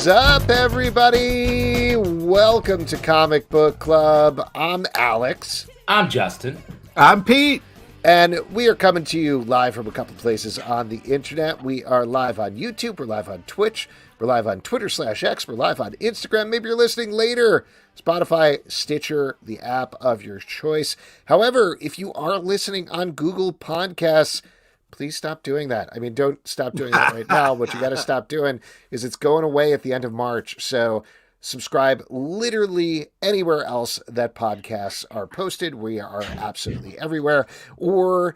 up, everybody? Welcome to Comic Book Club. I'm Alex. I'm Justin. I'm Pete. And we are coming to you live from a couple places on the internet. We are live on YouTube. We're live on Twitch. We're live on Twitter/X. We're live on Instagram. Maybe you're listening later. Spotify, Stitcher, the app of your choice. However, if you are listening on Google Podcasts, please stop doing that. I mean, don't stop doing that right now. What you got to stop doing is it's going away at the end of March. So subscribe literally anywhere else that podcasts are posted. We are absolutely everywhere. Or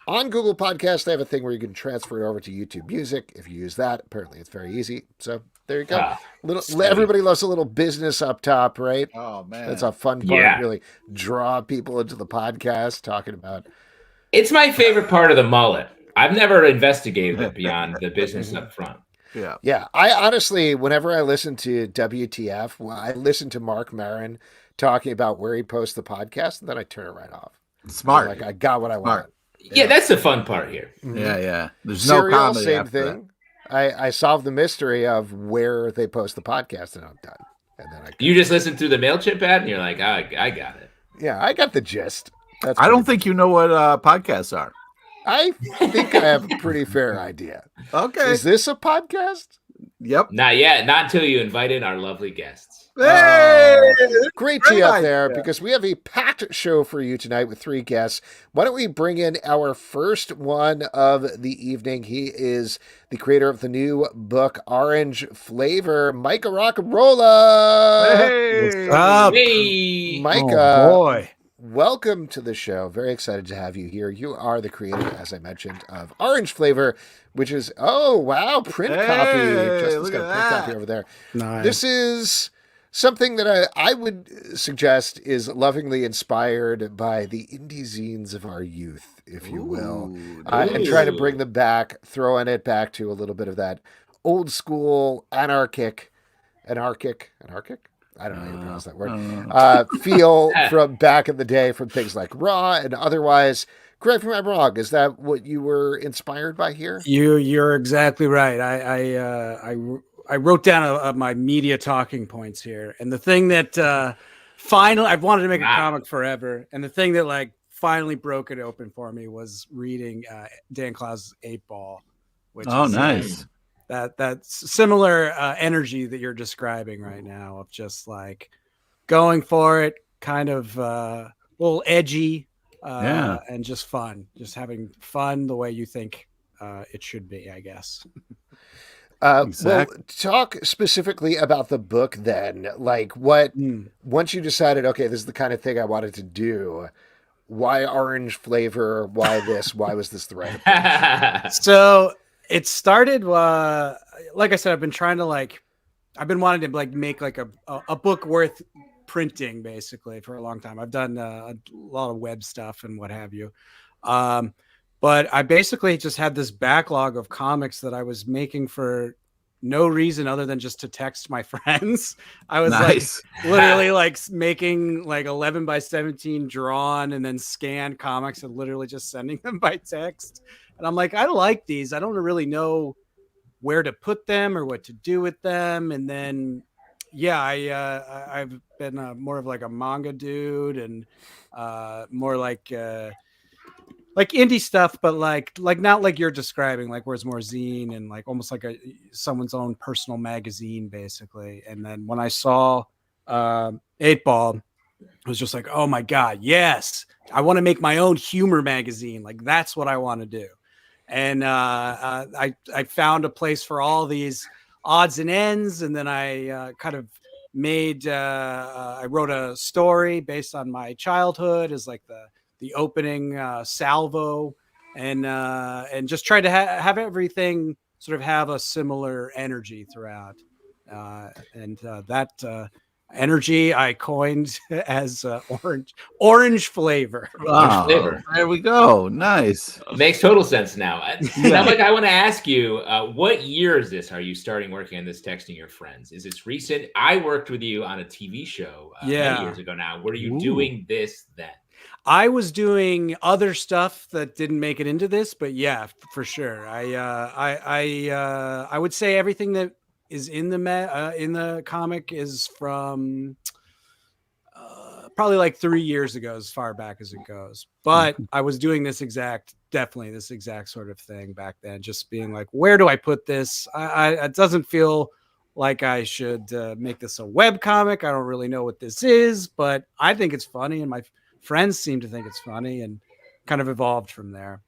on Google Podcasts, they have a thing where you can transfer it over to YouTube Music. If you use that, apparently it's very easy. So there you go. Everybody loves a little business up top, right? Oh, man. That's a fun part. Yeah. Really draw people into the podcast talking about. It's my favorite part of the mullet. I've never investigated it beyond the business up front. Yeah. I honestly, whenever I listen to WTF, I listen to Mark Maron talking about where he posts the podcast, and then I turn it right off. Smart. Like, I got what I want. Yeah, that's the fun part here. Mm-hmm. Yeah. There's Serial, no comedy same after thing. I solved the mystery of where they post the podcast, and I'm done. And then you just listen through the MailChimp ad, and you're like, I got it. Yeah, I got the gist. I don't think you know what podcasts are. I think I have a pretty fair idea. Okay. Is this a podcast? Yep. Not yet. Not until you invite in our lovely guests. Hey! Great tee up there, because we have a packed show for you tonight with 3 guests. Why don't we bring in our first one of the evening? He is the creator of the new book, Orange Flavor, Micah Rock'n'Rolla. Hey! What's up? Hey! Micah. Oh, boy. Welcome to the show. Very excited to have you here. You are the creator, as I mentioned, of Orange Flavor, which is, print copy. Justin's got a print copy over there. Nice. This is something that I would suggest is lovingly inspired by the indie zines of our youth, if you will, and try to bring them back, throwing it back to a little bit of that old school anarchic. I don't know how you pronounce that word. Feel from back in the day, from things like Raw and otherwise. Correct me if I'm wrong. Is that what you were inspired by here? You're exactly right. I wrote down my media talking points here, and the thing that finally I've wanted to make a comic forever, and the thing that finally broke it open for me was reading Dan Clow's 8 Ball. Which is nice. That's similar energy that you're describing right now, of just going for it, kind of a little edgy, and just fun, just having fun the way you think it should be, I guess. Well, talk specifically about the book then. Once you decided, okay, this is the kind of thing I wanted to do, why Orange Flavor? Why this? Why was this the right approach? So it started, like I said, I've been trying to I've been wanting to make a book worth printing basically for a long time. I've done a lot of web stuff and what have you. But I basically just had this backlog of comics that I was making for no reason other than just to text my friends. I was literally making 11 by 17 drawn and then scanned comics and literally just sending them by text. And I'm like, I like these. I don't really know where to put them or what to do with them. And then, I've been more of a manga dude and more indie stuff, but not like you're describing, where it's more zine and almost like someone's own personal magazine, basically. And then when I saw 8 Ball, I was just like, oh my God, yes, I want to make my own humor magazine. That's what I want to do. And I found a place for all these odds and ends. And then I kind of made, I wrote a story based on my childhood as the opening salvo, and just tried to have everything sort of have a similar energy throughout. That energy I coined as orange flavor. Wow. Flavor. There we go. Nice. Makes total sense now. Now, I want to ask you, what year is this? Are you starting working on this, texting your friends? Is this recent? I worked with you on a TV show many years ago now. Were you doing this then? I was doing other stuff that didn't make it into this, but yeah, for sure. I would say everything that is in the comic is from probably like 3 years ago, as far back as it goes. But I was doing definitely this exact sort of thing back then, just being like, where do I put this? It doesn't feel like I should make this a web comic. I don't really know what this is, but I think it's funny, and my friends seem to think it's funny, and kind of evolved from there.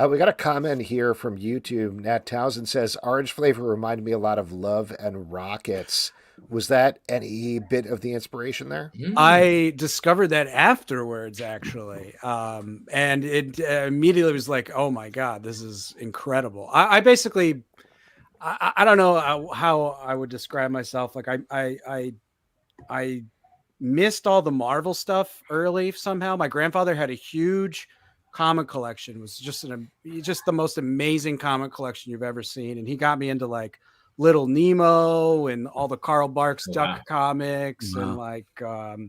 We got a comment here from YouTube. Nat Townsend says, orange flavor reminded me a lot of Love and Rockets. Was that any bit of the inspiration there? I discovered that afterwards, actually. And it immediately was like, oh my God, this is incredible. I basically, I don't know how I would describe myself. Like I missed all the Marvel stuff early somehow. My grandfather had a huge comic collection. It was just the most amazing comic collection you've ever seen. And he got me into like Little Nemo and all the Carl Barks Duck comics and like what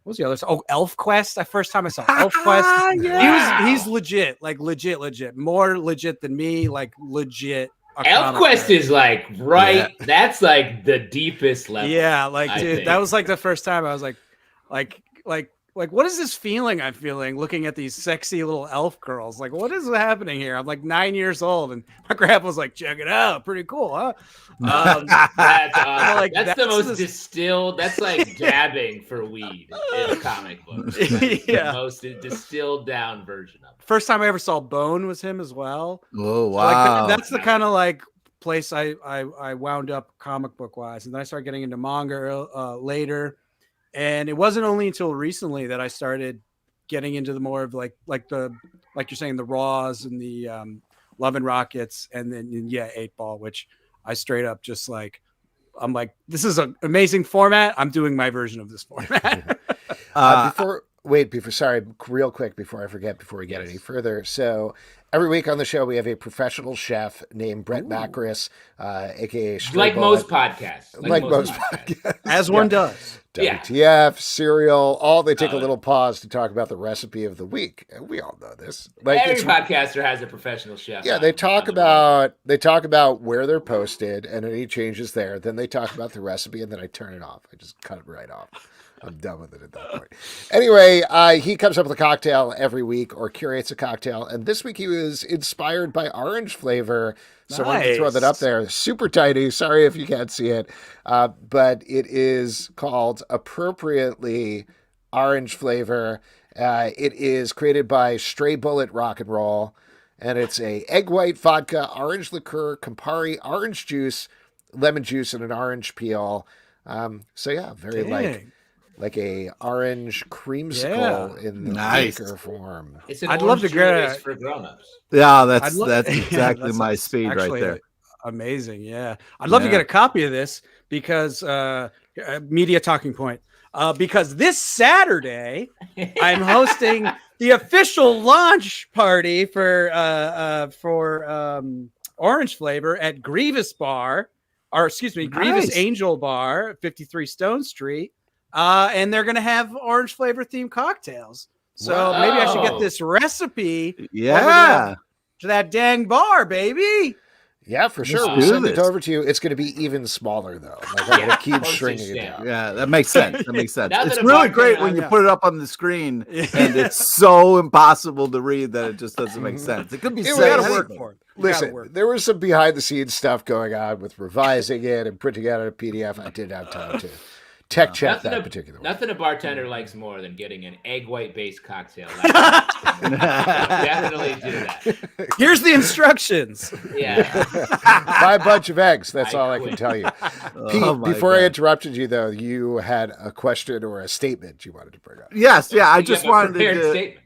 was the other? Oh, Elf Quest. The first time I saw Elf Quest, he's legit, like legit, more legit than me, like legit. Elf Quest is like that's like the deepest level. Yeah, like dude, that was like the first time I was like, what is this feeling I'm feeling looking at these sexy little elf girls? Like, what is happening here? I'm like 9 years old, and my grandpa was like, check it out. Pretty cool, huh? That's awesome. Like, that's the most distilled. That's like dabbing for weed in a comic book. The most distilled down version of it. First time I ever saw Bone was him as well. Oh, wow. Like, that's the kind of like place I wound up comic book wise. And then I started getting into manga later. And it wasn't only until recently that I started getting into the more of like you're saying, the Raws and the Love and Rockets, and then 8 Ball, which I straight up just like, I'm like, this is an amazing format. I'm doing my version of this format. Sorry, real quick before I forget, before we get any further. So every week on the show, we have a professional chef named Brett Macris, aka like most podcasts. Like most podcasts. As one does. WTF, Cereal, all they take a little pause to talk about the recipe of the week. And we all know this. Like, every podcaster has a professional chef. Yeah, they talk about where they're posted and any changes there. Then they talk about the recipe, and then I turn it off. I just cut it right off. I'm done with it at that point. Anyway, he comes up with a cocktail every week or curates a cocktail. And this week he was inspired by orange flavor. So I wanted to throw that up there. Super tiny. Sorry if you can't see it. But it is called appropriately orange flavor. It is created by Stray Bullet Rock and Roll. And it's a egg white vodka, orange liqueur, Campari, orange juice, lemon juice, and an orange peel. Very like a orange creamsicle in the liquor form. It's an I'd love to get it for grown-ups. Yeah, that's exactly my speed right there. Amazing, yeah. I'd love to get a copy of this because media talking point. Because this Saturday I'm hosting the official launch party for orange flavor at Grievous Grievous Angel Bar, 53 Stone Street. And they're going to have orange flavor themed cocktails. So maybe I should get this recipe. Yeah. To that dang bar, baby. Yeah, for sure. We'll send it over to you. It's going to be even smaller, though. Like, I'm going to keep stringing it down. Yeah, that makes sense. It's really great when you put it up on the screen and it's so impossible to read that it just doesn't make sense. It could be said. Work for it. Listen, there was some behind-the-scenes stuff going on with revising it and printing out a PDF. I didn't have time to check that particular one. Nothing a bartender likes more than getting an egg white based cocktail. Definitely do that. Here's the instructions. Yeah. Buy a bunch of eggs. That's all I can tell you. Pete, before I interrupted you, though, you had a question or a statement you wanted to bring up. Yes. Yeah. I just wanted to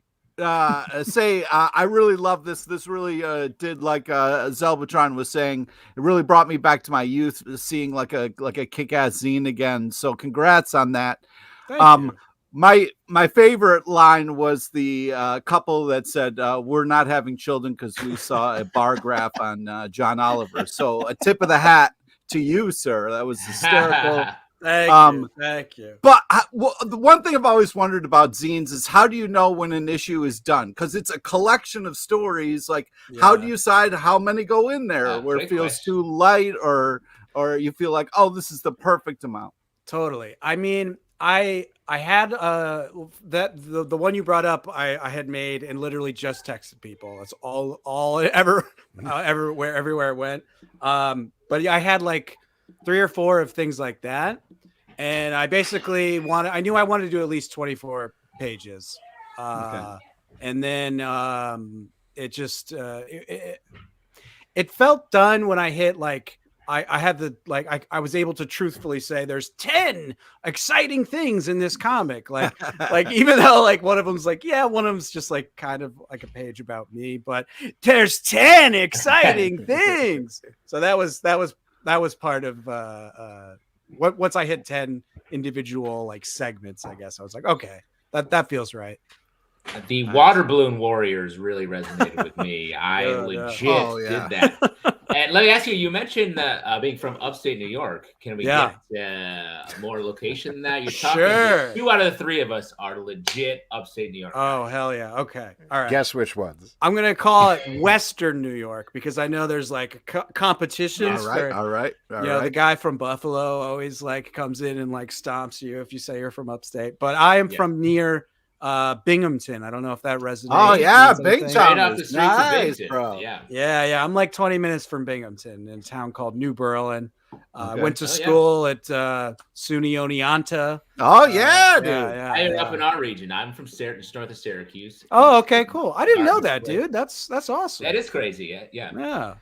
say I really love this. This really did, like Zelbatron was saying, it really brought me back to my youth, seeing like a kick-ass zine again. So congrats on that. Thank you. My favorite line was the couple that said, we're not having children because we saw a bar graph on John Oliver. So a tip of the hat to you, sir. That was hysterical. Thank you. But the one thing I've always wondered about zines is, how do you know when an issue is done? Because it's a collection of stories. Like, how do you decide how many go in there, where it feels too light, or or you feel like, oh, this is the perfect amount? Totally. I mean, I had that the one you brought up I had made and literally just texted people. That's all everywhere it went. But yeah, I had like 3 or 4 of things like that, and I basically I knew I wanted to do at least 24 pages. Okay. And then it just it felt done when I hit like I had the I was able to truthfully say there's 10 exciting things in this comic. Like even though like one of them's like, yeah, one of them's just like kind of like a page about me, but there's 10 exciting things. So that was part of once I hit 10 individual like segments, I guess I was like, okay, that feels right. The water balloon warriors really resonated with me. I legit did that. And let me ask you, you mentioned being from upstate New York. Can we get more location than that? You're talking 2 out of the 3 of us are legit upstate New York. Oh, hell yeah. Okay. All right. Guess which ones? I'm going to call it Western New York because I know there's like competitions. All right. The guy from Buffalo always like comes in and like stomps you if you say you're from upstate. But I am from near Binghamton. I don't know if that resonates. Oh yeah, Binghamton. Right off the streets of Binghamton, bro. Yeah. I'm like 20 minutes from Binghamton in a town called New Berlin. Went to school at SUNY Oneonta. Oh yeah, dude. I am up in our region. I'm from north of Syracuse. Oh, okay, cool. I didn't know that, dude. That's awesome. That is crazy. Yeah.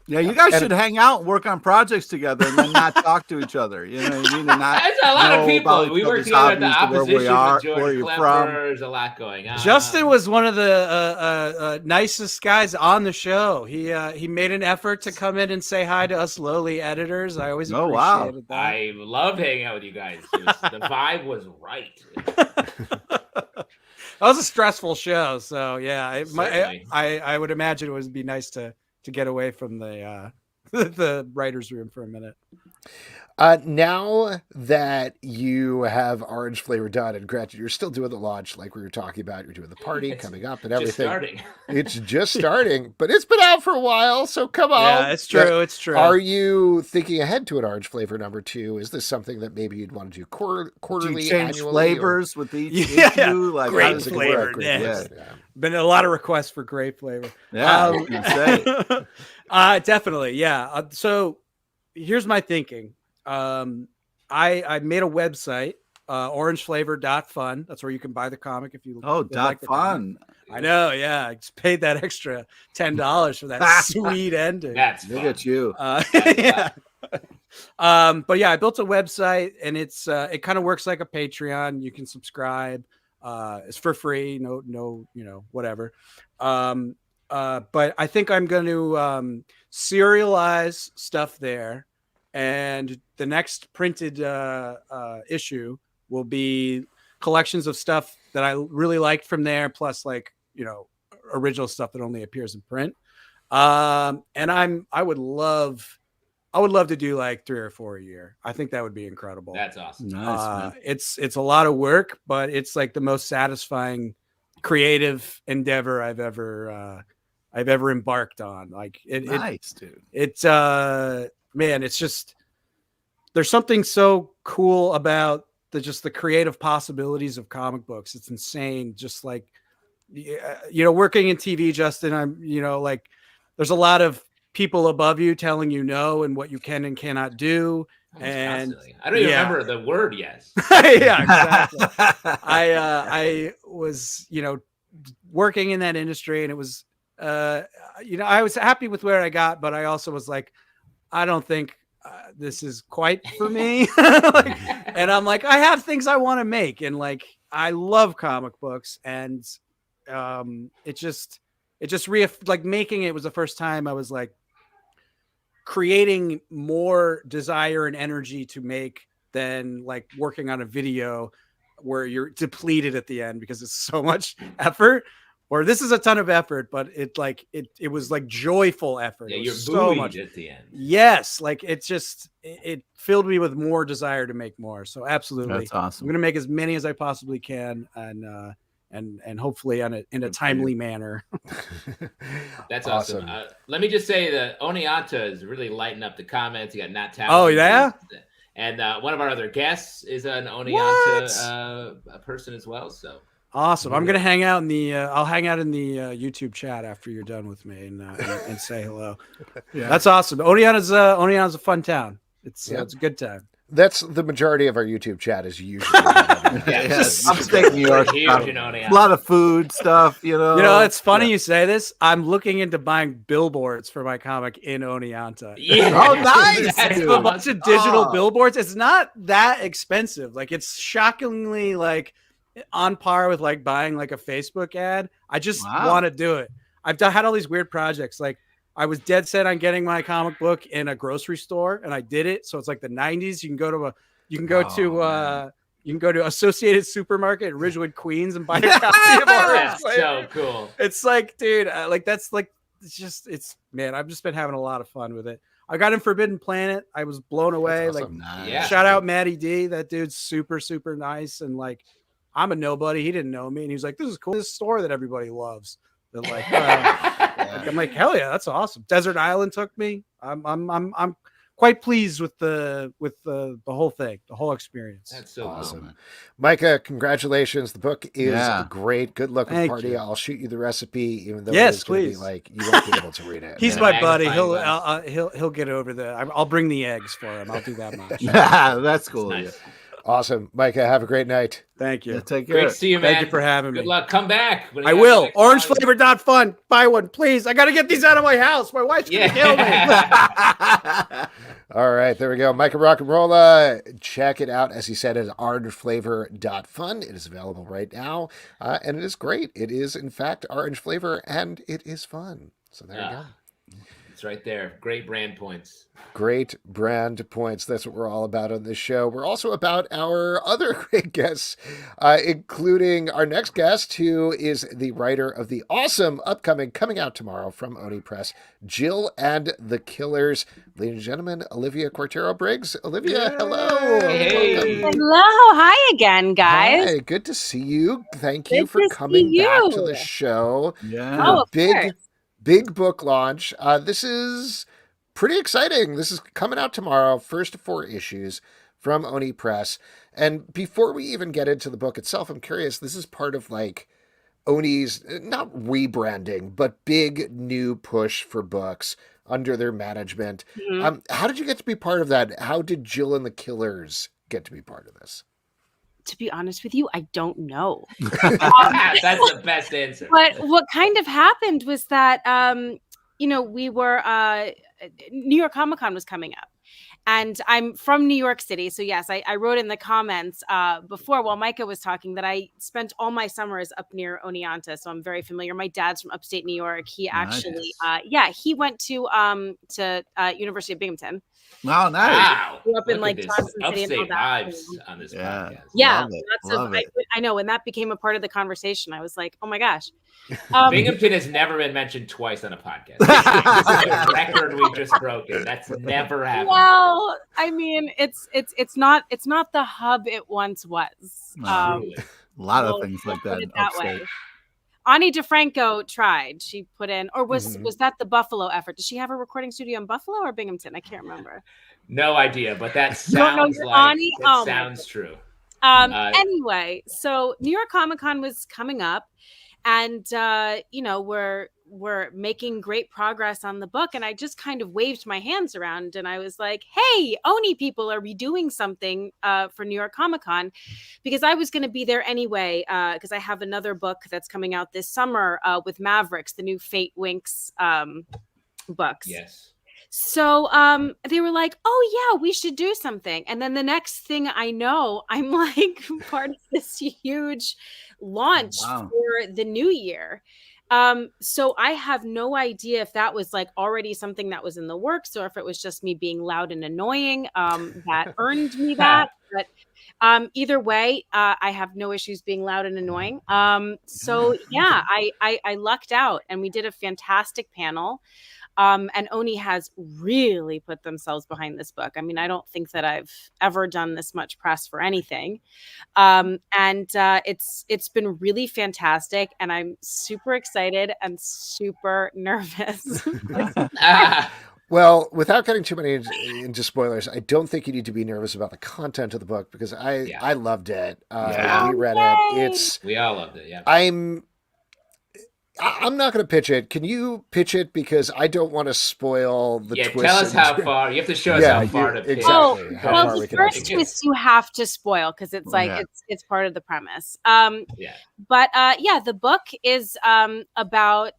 Yeah, you guys should hang out and work on projects together and then not talk to each other. You know what I mean? That's a lot of people. We work together at the opposition with Jordan Klepper. There's a lot going on. Justin was one of the nicest guys on the show. He made an effort to come in and say hi to us lowly editors. I always appreciated that. I loved hanging out with you guys. The vibe was right. That was a stressful show. So, yeah, I would imagine it would be nice to get away from the writer's room for a minute. Now that you have Orange Flavor done, and granted, you're still doing the launch like we were talking about, you're doing the party coming up and everything. It's just starting, but it's been out for a while, so come on. Yeah, it's true. It's true. Are you thinking ahead to an Orange Flavor number 2? Is this something that maybe you'd want to do quarterly, do you change annually, flavors with each issue? Like grape flavor. Been a lot of requests for grape flavor. Definitely. Yeah. So here's my thinking. I made a website, orangeflavor.fun. That's where you can buy the comic if you like fun. I know, yeah. I just paid that extra $10 for that sweet ending. That's look at you. Yeah. But yeah, I built a website and it's it kind of works like a Patreon. You can subscribe. It's for free, no, whatever. But I think I'm going to serialize stuff there. And the next printed issue will be collections of stuff that I really liked from there, plus like, original stuff that only appears in print. And I would love to do like 3 or 4 a year. I think that would be incredible. That's awesome. Nice, it's a lot of work, but it's like the most satisfying creative endeavor I've ever embarked on. Like nice, dude. It's man, it's just, there's something so cool about the creative possibilities of comic books. It's insane. Just like, working in TV, Justin, I'm, like there's a lot of people above you telling you no and what you can and cannot do. And I don't even remember the word yes. Yeah, exactly. I was, working in that industry, and it was, I was happy with where I got, but I also was like, I don't think this is quite for me. And I'm like, I have things I want to make, and like, I love comic books, and it just making it was the first time I was like creating more desire and energy to make than like working on a video where you're depleted at the end because it's so much effort. Or this is a ton of effort, but it was like joyful effort. Yeah, you're so much at the end. Yes, like it filled me with more desire to make more. So absolutely, that's awesome. I'm gonna make as many as I possibly can, and and hopefully in a timely manner. That's awesome. Let me just say that Oneonta is really lighting up the comments. You got Nat Townsend. Oh yeah. And one of our other guests is an Oneonta person as well. So awesome! I'm gonna hang out in the. I'll hang out in the YouTube chat after you're done with me and say hello. Yeah, that's awesome. Oneonta's a fun town. It's a good time. That's the majority of our YouTube chat is usually. Upstate New York. A lot of food stuff, you know. You know, it's funny you say this. I'm looking into buying billboards for my comic in Oneonta. Yeah. Oh, nice. A bunch of digital billboards. It's not that expensive. Like, it's shockingly like on par with like buying like a Facebook ad. I just want to do it. I've had all these weird projects. Like, I was dead set on getting my comic book in a grocery store, and I did it. So it's like the 90s. You can go to Associated Supermarket in Ridgewood, Queens, and buy a copy of That's so cool. It's like, dude, man, I've just been having a lot of fun with it. I got in Forbidden Planet. I was blown away. Awesome. Shout out Matty D. That dude's super, super nice. And like, I'm a nobody. He didn't know me. And he was like, this is cool. This store that everybody loves. And like, I'm like, hell yeah, that's awesome. Desert Island took me. I'm quite pleased with the whole thing, the whole experience. That's so awesome. Cool. Micah, congratulations. The book is great. Good luck with Party. I'll shoot you the recipe, even though it's going to be like you won't be able to read it. He's my buddy. He'll get over I'll bring the eggs for him. I'll do that much. That's cool. That's nice. Awesome. Micah, have a great night. Thank you. Take care. Great to see you, man. Thank you for having me. Good luck. Come back. I will. Orangeflavor.fun. Buy one, please. I got to get these out of my house. My wife's going to kill me. All right. There we go. Micah Rock and Roll. Check it out. As he said, at orangeflavor.fun. It is available right now. And it is great. It is, in fact, orange flavor, and it is fun. So there you go. It's right there. Great brand points. Great brand points. That's what we're all about on this show. We're also about our other great guests, including our next guest, who is the writer of the awesome upcoming, coming out tomorrow from Oni Press, Jill and the Killers. Ladies and gentlemen, Olivia Cuartero-Briggs. Olivia, hello. Hey. Hello. Hi again, guys. Hi, good to see you. Thank you for coming back to the show. Yeah. Big book launch. This is pretty exciting. This is coming out tomorrow, first of 4 issues from Oni Press. And before we even get into the book itself, I'm curious, this is part of like Oni's, not rebranding, but big new push for books under their management. Mm-hmm. How did you get to be part of that? How did Jill and the Killers get to be part of this? To be honest with you, I don't know. That's the best answer. But what kind of happened was that, we were, New York Comic Con was coming up. And I'm from New York City. So yes, I wrote in the comments before while Micah was talking that I spent all my summers up near Oneonta. So I'm very familiar. My dad's from upstate New York. He actually, he went to University of Binghamton. Wow, nice. Wow. Grew up in like Johnson City and all that. Vibes on this podcast. Yeah, I know. When that became a part of the conversation, I was like, oh my gosh. Binghamton has never been mentioned twice on a podcast. This is a record we've just broken. That's never happened. Well, I mean, it's not the hub it once was. A lot of things like that. That way. Ani DeFranco tried. She put in, or was that the Buffalo effort? Does she have a recording studio in Buffalo or Binghamton? I can't remember. No idea, but that sounds sounds true. Anyway, so New York Comic Con was coming up, and we're making great progress on the book, and I just kind of waved my hands around, and I was like, "Hey, Oni people, are we doing something for New York Comic Con?" Because I was going to be there anyway, because I have another book that's coming out this summer with Mavericks, the new Fate Winks books. Yes. So they were like, "Oh yeah, we should do something." And then the next thing I know, I'm like part of this huge launch for the new year. So I have no idea if that was like already something that was in the works or if it was just me being loud and annoying that earned me that. But either way, I have no issues being loud and annoying. So yeah, I lucked out, and we did a fantastic panel. And Oni has really put themselves behind this book. I mean, I don't think that I've ever done this much press for anything. And it's been really fantastic, and I'm super excited and super nervous. Well, without getting too many into spoilers, I don't think you need to be nervous about the content of the book, because I loved it. We read it. We all loved it. Yeah. I'm not going to pitch it. Can you pitch it? Because I don't want to spoil the twist. Tell us how far. You have to show us how far to pitch. Exactly. Well, the first twist you have to spoil, because it's like it's part of the premise. But the book is about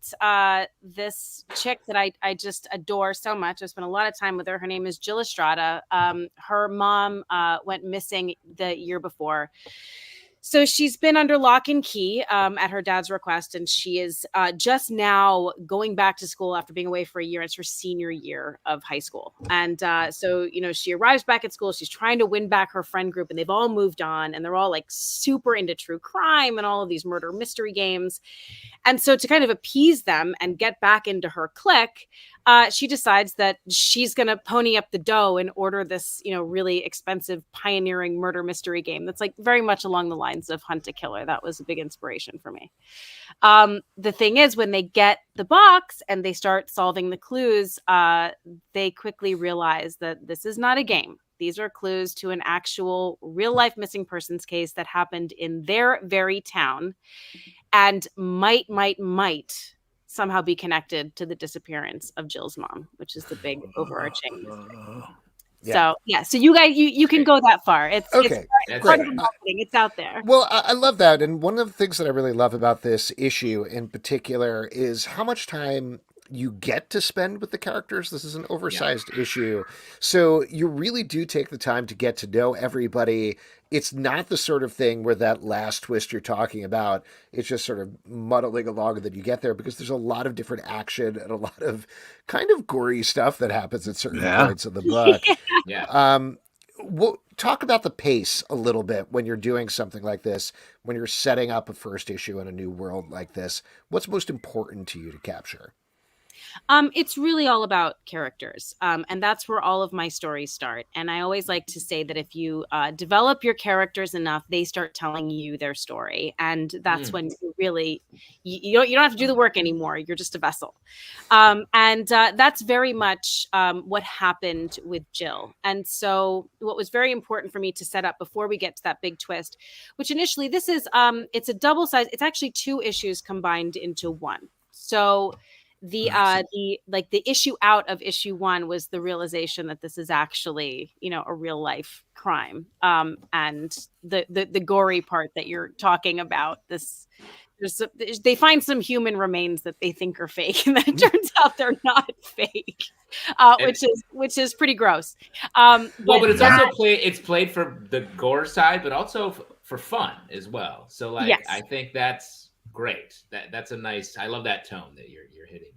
this chick that I just adore so much. I spent a lot of time with her. Her name is Jill Estrada. Her mom went missing the year before. So she's been under lock and key at her dad's request, and she is just now going back to school after being away for a year. It's her senior year of high school. And so, she arrives back at school. She's trying to win back her friend group, and they've all moved on, and they're all like super into true crime and all of these murder mystery games. And so to kind of appease them and get back into her clique, she decides that she's going to pony up the dough and order this, really expensive pioneering murder mystery game that's like very much along the lines of Hunt a Killer. That was a big inspiration for me. The thing is, when they get the box and they start solving the clues, they quickly realize that this is not a game. These are clues to an actual real life missing persons case that happened in their very town and might somehow be connected to the disappearance of Jill's mom, which is the big overarching. So you guys, you can go that far. It's okay. It's part of the marketing. It's out there. Well, I love that. And one of the things that I really love about this issue in particular is how much time you get to spend with the characters. This is an oversized issue. So you really do take the time to get to know everybody. It's not the sort of thing where that last twist you're talking about, it's just sort of muddling along and then you get there, because there's a lot of different action and a lot of kind of gory stuff that happens at certain points of the book. We'll talk about the pace a little bit when you're doing something like this, when you're setting up a first issue in a new world like this. What's most important to you to capture? It's really all about characters. And that's where all of my stories start. And I always like to say that if you develop your characters enough, they start telling you their story. And that's when you really, you don't have to do the work anymore. You're just a vessel. And that's very much what happened with Jill. And so what was very important for me to set up before we get to that big twist, which initially this is, it's a double size. It's actually 2 issues combined into one. So the issue out of issue 1 was the realization that this is actually, a real life crime. And the gory part that you're talking about, they find some human remains that they think are fake, and then it turns out they're not fake, which is pretty gross. But it's also played for the gore side, but also for fun as well. So I think that's great. That's a nice. I love that tone that you're hitting.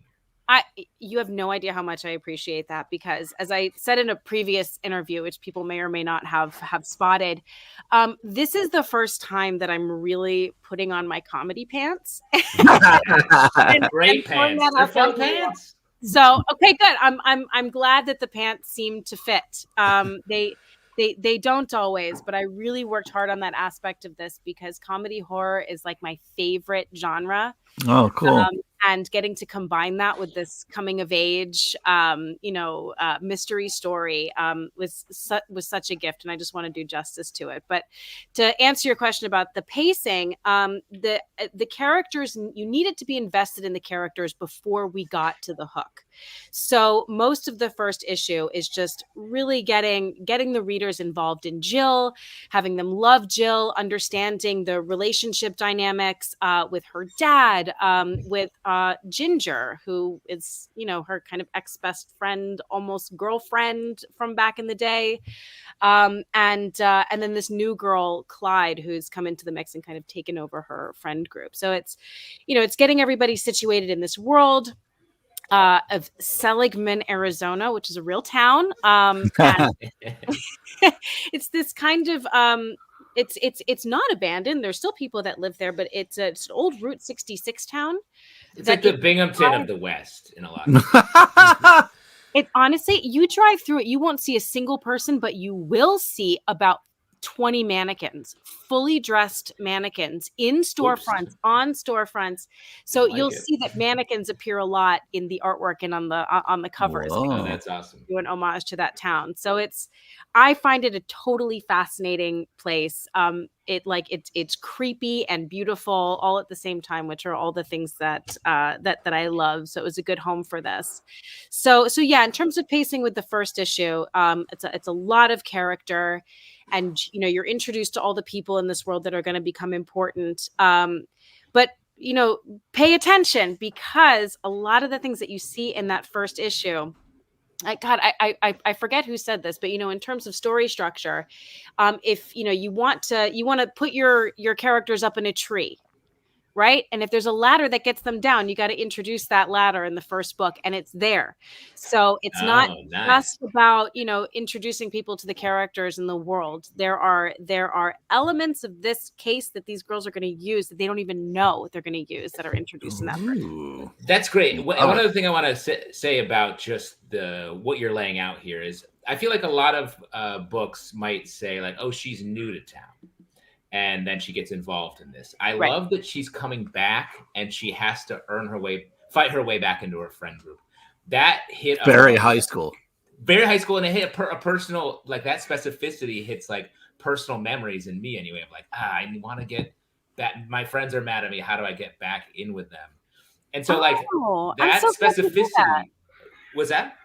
You have no idea how much I appreciate that, because as I said in a previous interview, which people may or may not have spotted, this is the first time that I'm really putting on my comedy pants. Great pants. They're fun pants. So okay, good. I'm glad that the pants seem to fit. They don't always, but I really worked hard on that aspect of this, because comedy horror is like my favorite genre. Oh, cool. And getting to combine that with this coming of age, mystery story was such a gift, and I just want to do justice to it. But to answer your question about the pacing, the characters, you needed to be invested in the characters before we got to the hook. So most of the first issue is just really getting the readers involved in Jill, having them love Jill, understanding the relationship dynamics with her dad, with Ginger, who is, her kind of ex-best friend, almost girlfriend from back in the day. And then this new girl, Clyde, who's come into the mix and kind of taken over her friend group. So it's, it's getting everybody situated in this world of Seligman, Arizona, which is a real town. And it's this kind of, it's not abandoned. There's still people that live there, but it's an old Route 66 town. It's like the Binghamton of the West in a lot of It honestly, you drive through it, you won't see a single person, but you will see about 20 mannequins, fully dressed mannequins in storefronts, on storefronts. So you'll see that mannequins appear a lot in the artwork and on the covers. Oh, that's awesome. Do an homage to that town. So I find it a totally fascinating place. It's creepy and beautiful all at the same time, which are all the things that I love. So it was a good home for this. So yeah, in terms of pacing with the first issue, it's a lot of character, and you're introduced to all the people in this world that are going to become important. But pay attention, because a lot of the things that you see in that first issue, I forget who said this, but in terms of story structure, if you want to put your characters up in a tree, right? And if there's a ladder that gets them down, you got to introduce that ladder in the first book, and it's there. So it's not just about, introducing people to the characters in the world. There are elements of this case that these girls are going to use that they don't even know they're going to use, that are introduced in that first. That's great. One other thing I want to say about just what you're laying out here is, I feel like a lot of books might say like, oh, she's new to town, and then she gets involved in this. I love that she's coming back and she has to fight her way back into her friend group. That hit very high school, and it hit a personal, like, that specificity hits like personal memories in me anyway. I'm like, I want to get that. My friends are mad at me. How do I get back in with them? And so that specificity was that.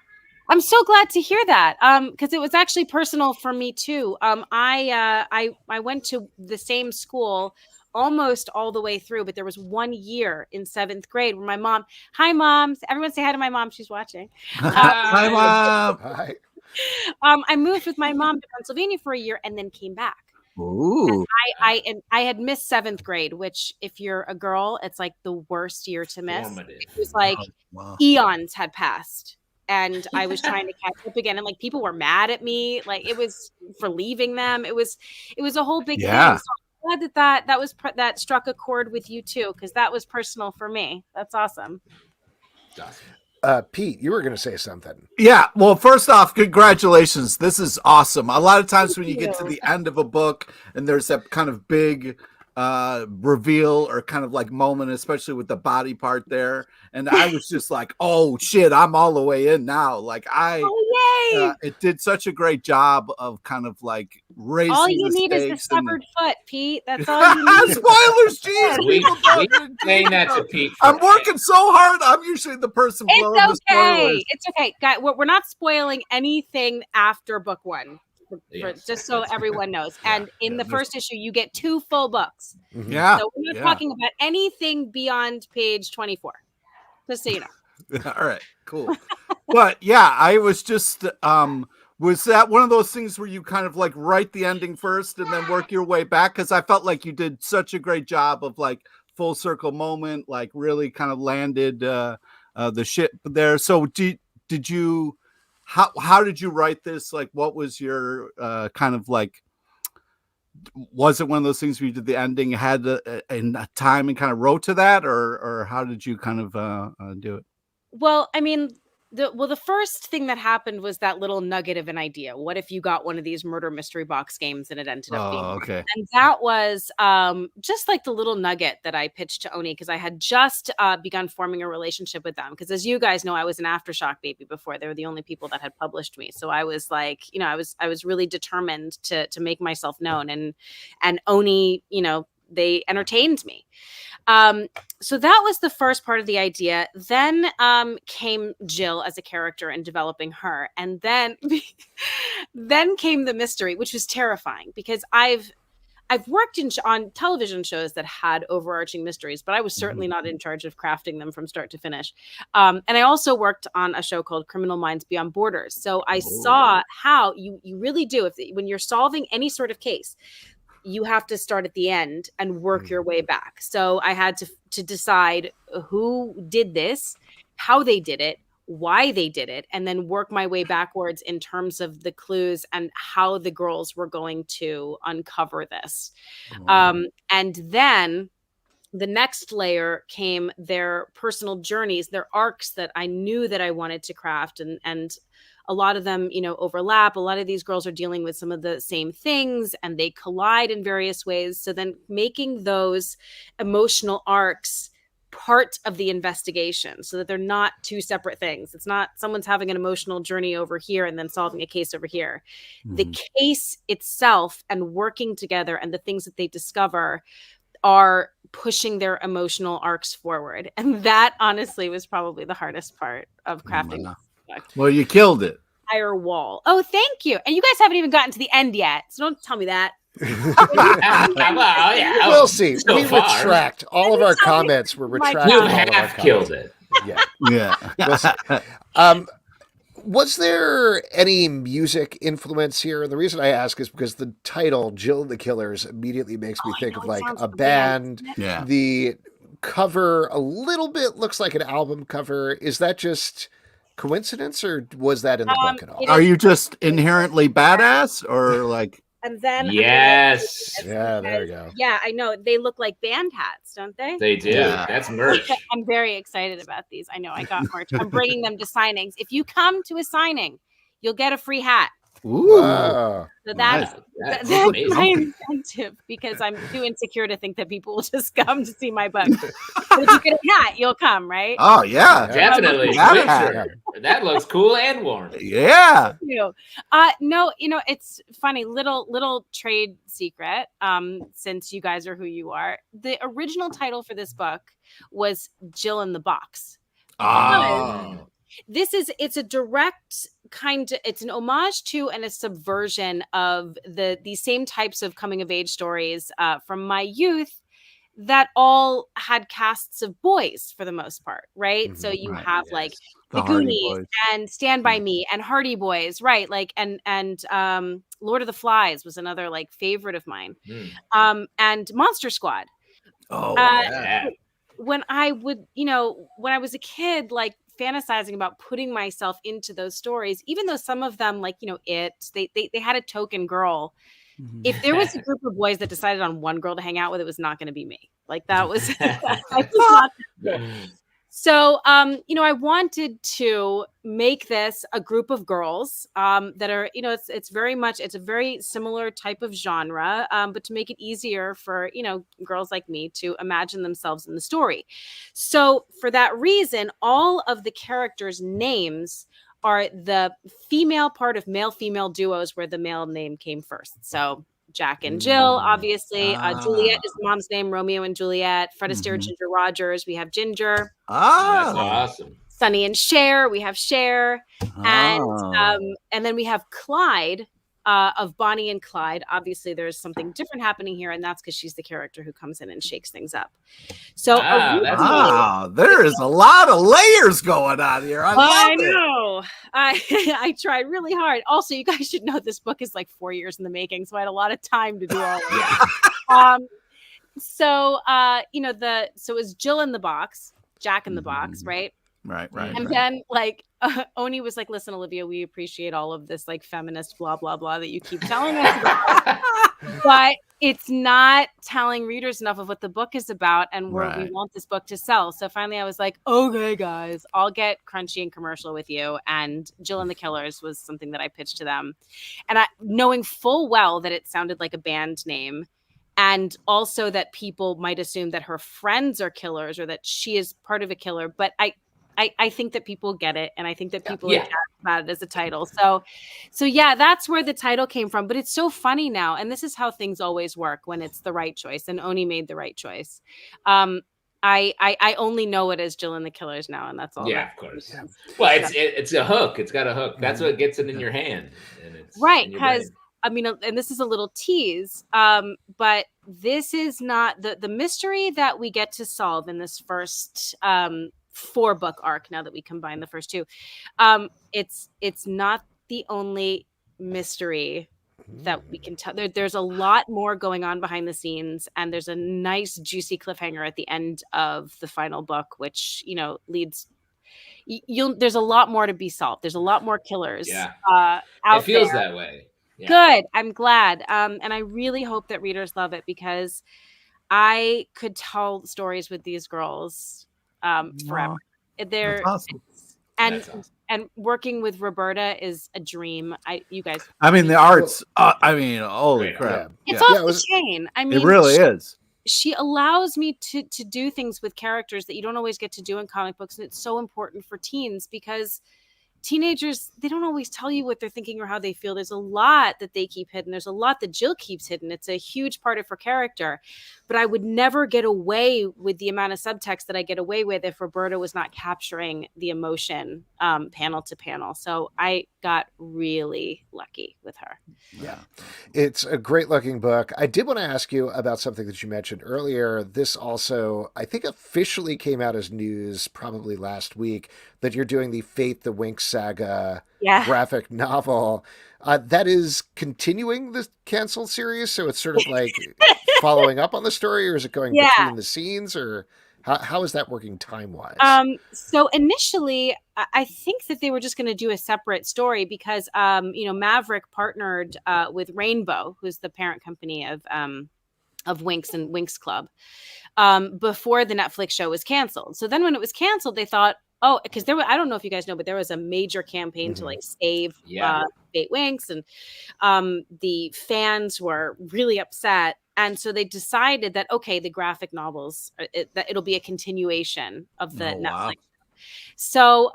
I'm so glad to hear that, because it was actually personal for me too. I went to the same school almost all the way through, but there was 1 year in 7th grade where my mom, hi mom, everyone say hi to my mom, she's watching. Hi mom. Hi. I moved with my mom to Pennsylvania for a year and then came back. Ooh. And I had missed 7th grade, which if you're a girl, it's like the worst year to miss. It was like eons had passed. And I was trying to catch up again, and like people were mad at me, like it was for leaving them. It was a whole big thing. So I'm glad that struck a chord with you too, because that was personal for me. That's awesome. Pete, you were going to say something. Yeah. Well, first off, congratulations. This is awesome. A lot of times when you get to the end of a book and there's that kind of big reveal or kind of like moment, especially with the body part there, and I was just like, oh shit, I'm all the way in now. Like it did such a great job of kind of like raising all you need is the severed foot, Pete. That's all you need. Spoilers, jeez. We saying that to Pete. I'm working so hard. I'm usually the person blowing the spoilers. It's okay, guys. We're not spoiling anything after book 1. Just so everyone knows. And in the first issue, you get 2 full books. Yeah. So we're not talking about anything beyond page 24. Just so you know. All right, cool. But yeah, I was just was that one of those things where you kind of like write the ending first and then work your way back? Because I felt like you did such a great job of like full circle moment, like really kind of landed the ship there. So did you how did you write this? Like, what was your kind of like, was it one of those things where you did the ending, had a time and kind of wrote to that, or how did you kind of do it? Well, I mean, the first thing that happened was that little nugget of an idea. What if you got one of these murder mystery box games and it ended up being okay. And that was just like the little nugget that I pitched to Oni, because I had just begun forming a relationship with them. Because as you guys know, I was an Aftershock baby before. They were the only people that had published me. So I was like, I was really determined to make myself known. And Oni, they entertained me. So that was the first part of the idea. Then came Jill as a character and developing her. And then came the mystery, which was terrifying, because I've worked on television shows that had overarching mysteries, but I was certainly not in charge of crafting them from start to finish. And I also worked on a show called Criminal Minds Beyond Borders. So I saw how you really do, when you're solving any sort of case, you have to start at the end and work your way back. So I had to decide who did this, how they did it, why they did it, and then work my way backwards in terms of the clues and how the girls were going to uncover this. And then the next layer came their personal journeys, their arcs that I knew that I wanted to craft. And a lot of them, overlap. A lot of these girls are dealing with some of the same things and they collide in various ways. So then making those emotional arcs part of the investigation so that they're not two separate things. It's not someone's having an emotional journey over here and then solving a case over here. Mm-hmm. The case itself and working together and the things that they discover are pushing their emotional arcs forward. And that honestly was probably the hardest part of crafting. Well, you killed it. Entire wall. Oh, thank you. And you guys haven't even gotten to the end yet. So don't tell me that. We'll see. We retract all of our comments. We're retracting. You have killed it. Yeah. Was there any music influence here? And the reason I ask is because the title Jill and the Killers immediately makes me think of like a band. Yeah. The cover a little bit looks like an album cover. Is that just coincidence or was that in the book at all? Are you just inherently badass or like? And then yes, yeah, there you go. Yeah, I know they look like band hats, don't they? They do. Yeah. That's merch. I'm very excited about these. I know I got merch. I'm bringing them to signings. If you come to a signing, you'll get a free hat. Ooh, wow. So that's my incentive because I'm too insecure to think that people will just come to see my book. But if you get a hat, you'll come, right? Oh yeah, definitely. That looks cool and warm. Yeah. No, it's funny. Little trade secret. Since you guys are who you are, the original title for this book was Jill in the Box. Oh. It's a direct it's an homage to and a subversion of these same types of coming of age stories from my youth that all had casts of boys for the most part, right? Mm-hmm. So you have like the Goonies and Stand By Me and Hardy Boys, right? Like and Lord of the Flies was another like favorite of mine, and Monster Squad. Oh, when I would, when I was a kid, like fantasizing about putting myself into those stories, even though some of them, like, they had a token girl. If there was a group of boys that decided on one girl to hang out with, it was not going to be me. Like that was, So, I wanted to make this a group of girls that are, it's a very similar type of genre, but to make it easier for, girls like me to imagine themselves in the story. So for that reason, all of the characters' names are the female part of male-female duos where the male name came first. So Jack and Jill, obviously. Juliet is mom's name, Romeo and Juliet. Fred Astaire, Ginger Rogers. We have Ginger. That's awesome. Sonny and Cher. We have Cher. And then we have Clyde of Bonnie and Clyde. Obviously, there's something different happening here, and that's because she's the character who comes in and shakes things up. So, there is a lot of layers going on here. I know. I tried really hard. Also, you guys should know this book is like 4 years in the making, so I had a lot of time to do all of it. So it was Jill in the Box, Jack in the Box, right? Right. And then like Oni was like, listen, Olivia, we appreciate all of this like feminist blah, blah, blah that you keep telling us about. But it's not telling readers enough of what the book is about and where we want this book to sell. So finally I was like, okay, guys, I'll get crunchy and commercial with you. And Jill and the Killers was something that I pitched to them. And knowing full well that it sounded like a band name, and also that people might assume that her friends are killers or that she is part of a killer. But I think that people get it. And I think that people are about it as a title. So yeah, that's where the title came from. But it's so funny now. And this is how things always work when it's the right choice. And Oni made the right choice. I only know it as Jill and the Killers now. And that's all. Yeah, of course. Yeah. Well, it's a hook. It's got a hook. That's what gets it in your hand. And it's right. Because and this is a little tease, but this is not the mystery that we get to solve in this first 4-book arc. Now that we combine the first 2, it's not the only mystery that we can tell. There's a lot more going on behind the scenes, and there's a nice juicy cliffhanger at the end of the final book, which leads. There's a lot more to be solved. There's a lot more killers. Yeah, out it feels there. that way. Yeah. Good. I'm glad. And I really hope that readers love it because I could tell stories with these girls forever. They're awesome. And working with Roberta is a dream. You guys. I mean, the arts. Holy crap! It's off the chain. I mean, it really is. She allows me to do things with characters that you don't always get to do in comic books, and it's so important for teens because teenagers, they don't always tell you what they're thinking or how they feel. There's a lot that they keep hidden. There's a lot that Jill keeps hidden. It's a huge part of her character. But I would never get away with the amount of subtext that I get away with if Roberta was not capturing the emotion panel to panel. So I got really lucky with her. Yeah, it's a great looking book. I did want to ask you about something that you mentioned earlier. This also, I think, officially came out as news probably last week, that you're doing the Fate the Winx saga graphic novel. That is continuing the canceled series, so it's sort of like following up on the story, or is it going between the scenes, or how is that working time-wise? So initially, I think that they were just going to do a separate story because, Maverick partnered with Rainbow, who's the parent company of Winx and Winx Club, before the Netflix show was canceled. So then when it was canceled, they thought, because I don't know if you guys know, but there was a major campaign to like save Fate Winx, and the fans were really upset. And so they decided that, okay, the graphic novels, that it'll be a continuation of the Netflix. Wow. So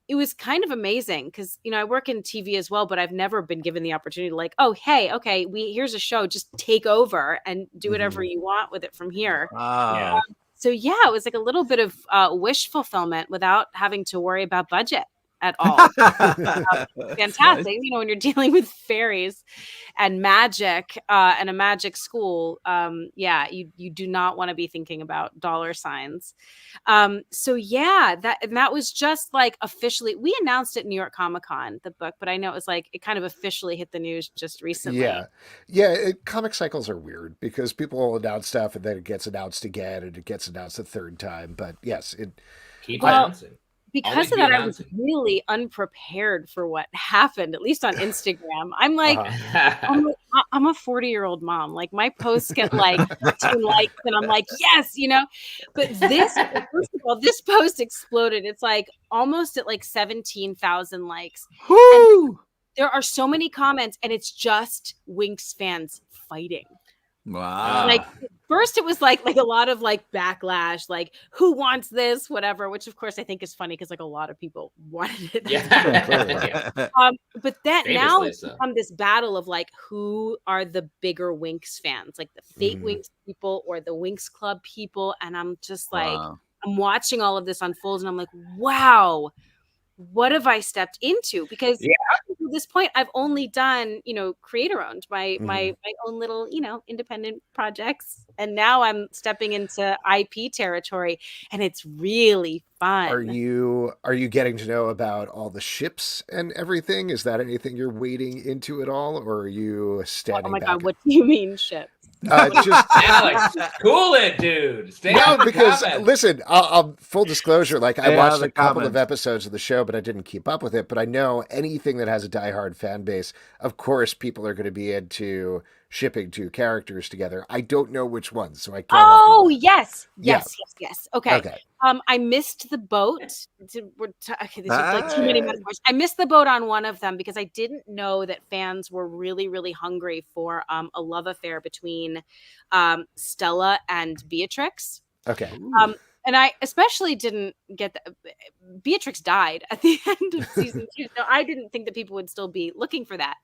it was kind of amazing because, I work in TV as well, but I've never been given the opportunity to like, oh, hey, okay, here's a show, just take over and do whatever you want with it from here. So it was like a little bit of wish fulfillment without having to worry about budget at all. Fantastic. Nice. When you're dealing with fairies and magic and a magic school, you do not want to be thinking about dollar signs. That was just like officially, we announced it at New York Comic-Con, the book, but I know it was like, it kind of officially hit the news just recently. Comic cycles are weird because people will announce stuff and then it gets announced again and it gets announced a third time. But yes, keep announcing. Because of that, I was really unprepared for what happened, at least on Instagram. I'm like, I'm a 40-year-old mom. Like my posts get like 2 likes and I'm like, yes, but first of all, this post exploded. It's like almost at like 17,000 likes. There are so many comments and it's just Winx fans fighting. Wow. Like first it was like a lot of like backlash, like who wants this, whatever, which of course I think is funny because like a lot of people wanted it. But that now it's become this battle of like who are the bigger Winx fans, like the Fate Winx people or the Winx Club people. And I'm just like, I'm watching all of this unfold and I'm like, wow, what have I stepped into? Because up to this point, I've only done, creator owned my own little, independent projects. And now I'm stepping into IP territory and it's really fun. Are you getting to know about all the ships and everything? Is that anything you're wading into at all? Or are you standing back? God, what do you mean ships? Just Alex, cool it, dude. Listen, I'll full disclosure, like I watched a couple of episodes of the show, but I didn't keep up with it. But I know anything that has a diehard fan base, of course, people are going to be into shipping 2 characters together. I don't know which ones, so I can't. Oh, yes. Okay. I missed the boat. Like too many metaphors. I missed the boat on one of them because I didn't know that fans were really, really hungry for a love affair between Stella and Beatrix. Okay. And I especially didn't get that. Beatrix died at the end of season 2. So I didn't think that people would still be looking for that.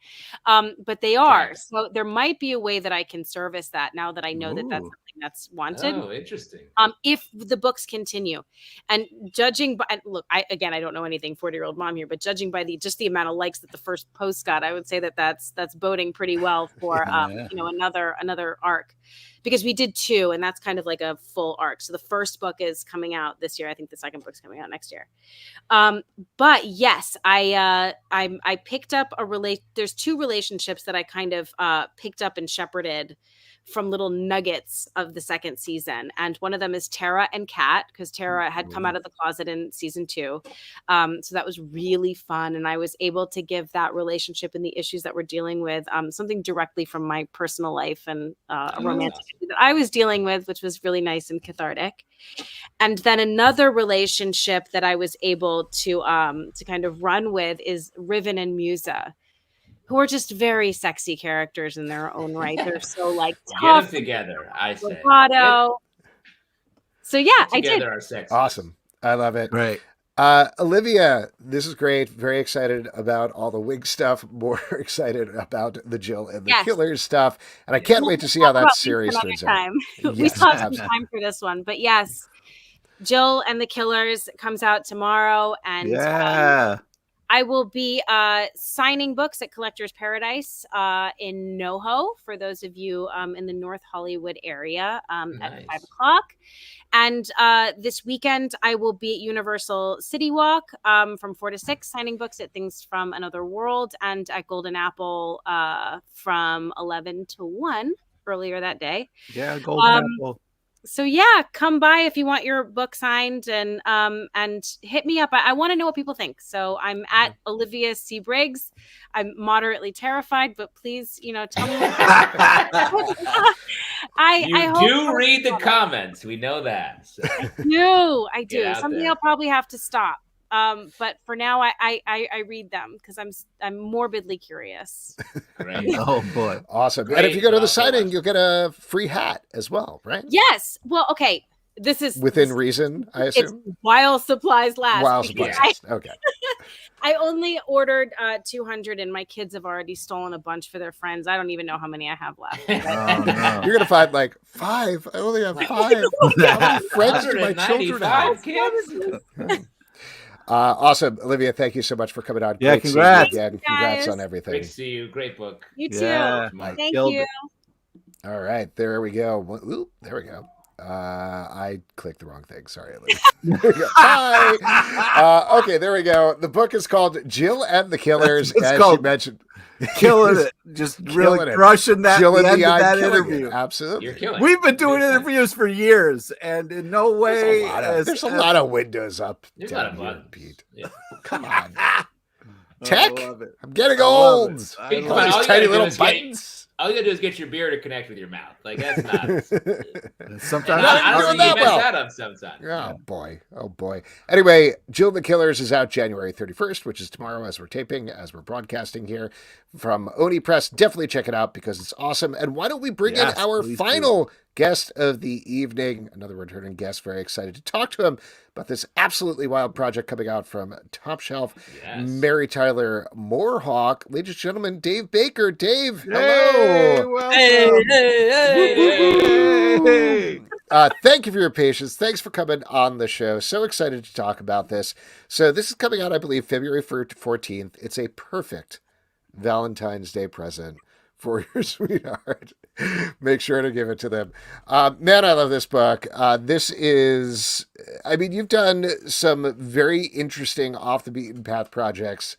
But they are. So there might be a way that I can service that now that I know that that's something that's wanted. Oh, interesting. If the books continue. And judging by, and look, I don't know anything, 40-year-old mom here, but judging by the amount of likes that the first post got, I would say that that's boding pretty well for another arc. Because we did 2, and that's kind of like a full arc. So the first book is coming out this year. I think the second book's coming out next year. But yes, I picked up there's 2 relationships that I kind of picked up and shepherded from little nuggets of the second season. And one of them is Tara and Kat, because Tara had come out of the closet in season 2. So that was really fun. And I was able to give that relationship and the issues that we're dealing with something directly from my personal life and a romantic issue that I was dealing with, which was really nice and cathartic. And then another relationship that I was able to kind of run with is Riven and Musa, who are just very sexy characters in their own right. They're so like tough. Get them together, I say. So yeah, I did. Are sexy. Awesome. I love it. Right. Olivia, this is great. Very excited about all the wig stuff. More excited about the Jill and the Killers stuff. And I can't wait to see how that series turns out. We still have some time for this one. But yes, Jill and the Killers comes out tomorrow. And I will be signing books at Collector's Paradise in NoHo for those of you in the North Hollywood area at 5 o'clock. And this weekend, I will be at Universal City Walk from 4 to 6, signing books at Things from Another World, and at Golden Apple from 11 to 1 earlier that day. Yeah, Golden Apple. So yeah, come by if you want your book signed, and hit me up. I want to know what people think. So I'm at Olivia C. Briggs. I'm moderately terrified, but please, tell me. I do read the comments. We know that. So. I do. Someday I'll probably have to stop. But for now, I read them because I'm morbidly curious. Great. Oh boy, awesome! Great. And if you go to the signing, you'll get a free hat as well, right? Yes. Well, okay. This is within reason, I assume. It's while supplies last. While supplies last. Okay. I only ordered 200, and my kids have already stolen a bunch for their friends. I don't even know how many I have left. No. You're gonna find like 5. I only have 5. How many friends do my children have? Kids? Awesome, Olivia. Thank you so much for coming on. Yeah, great congrats. Again. Congrats on everything. Great to see you. Great book. You too. Yeah, Thank you. All right, there we go. Ooh, there we go. I clicked the wrong thing. Sorry, Olivia. Bye. Okay, there we go. The book is called Jill and the Killers. It's as called you mentioned. Killing it. Just really crushing that, Jill the and end of that interview. interview. Absolutely. You're killing We've been doing interviews for years, and in no way there's a lot of windows up. There's a lot of here, buttons. Pete. Yeah. Come on. Tech? I love it. I'm getting I love old. it. I Come love on, it. all you Tiny gotta do little is buttons. all you gotta do is get your beer to connect with your mouth. Like that's not. Sometimes I don't think you that mess well. that up sometimes. Oh boy. Oh boy. Anyway, Jill and the Killers is out January 31st, which is tomorrow as we're taping, as we're broadcasting here from Oni Press. Definitely check it out because it's awesome. And why don't we bring in our final guest of the evening, another returning guest. Very excited to talk to him about this absolutely wild project coming out from Top Shelf. Mary Tyler MooreHawk. Ladies and gentlemen, Dave Baker. Dave, hello. Hey. Thank you for your patience. Thanks for coming on the show. So excited to talk about this. So this is coming out, I believe, February 14th. It's a perfect Valentine's Day present for your sweetheart. Make sure to give it to them. Man, I love this book. This is, I mean, you've done some very interesting off the beaten path projects.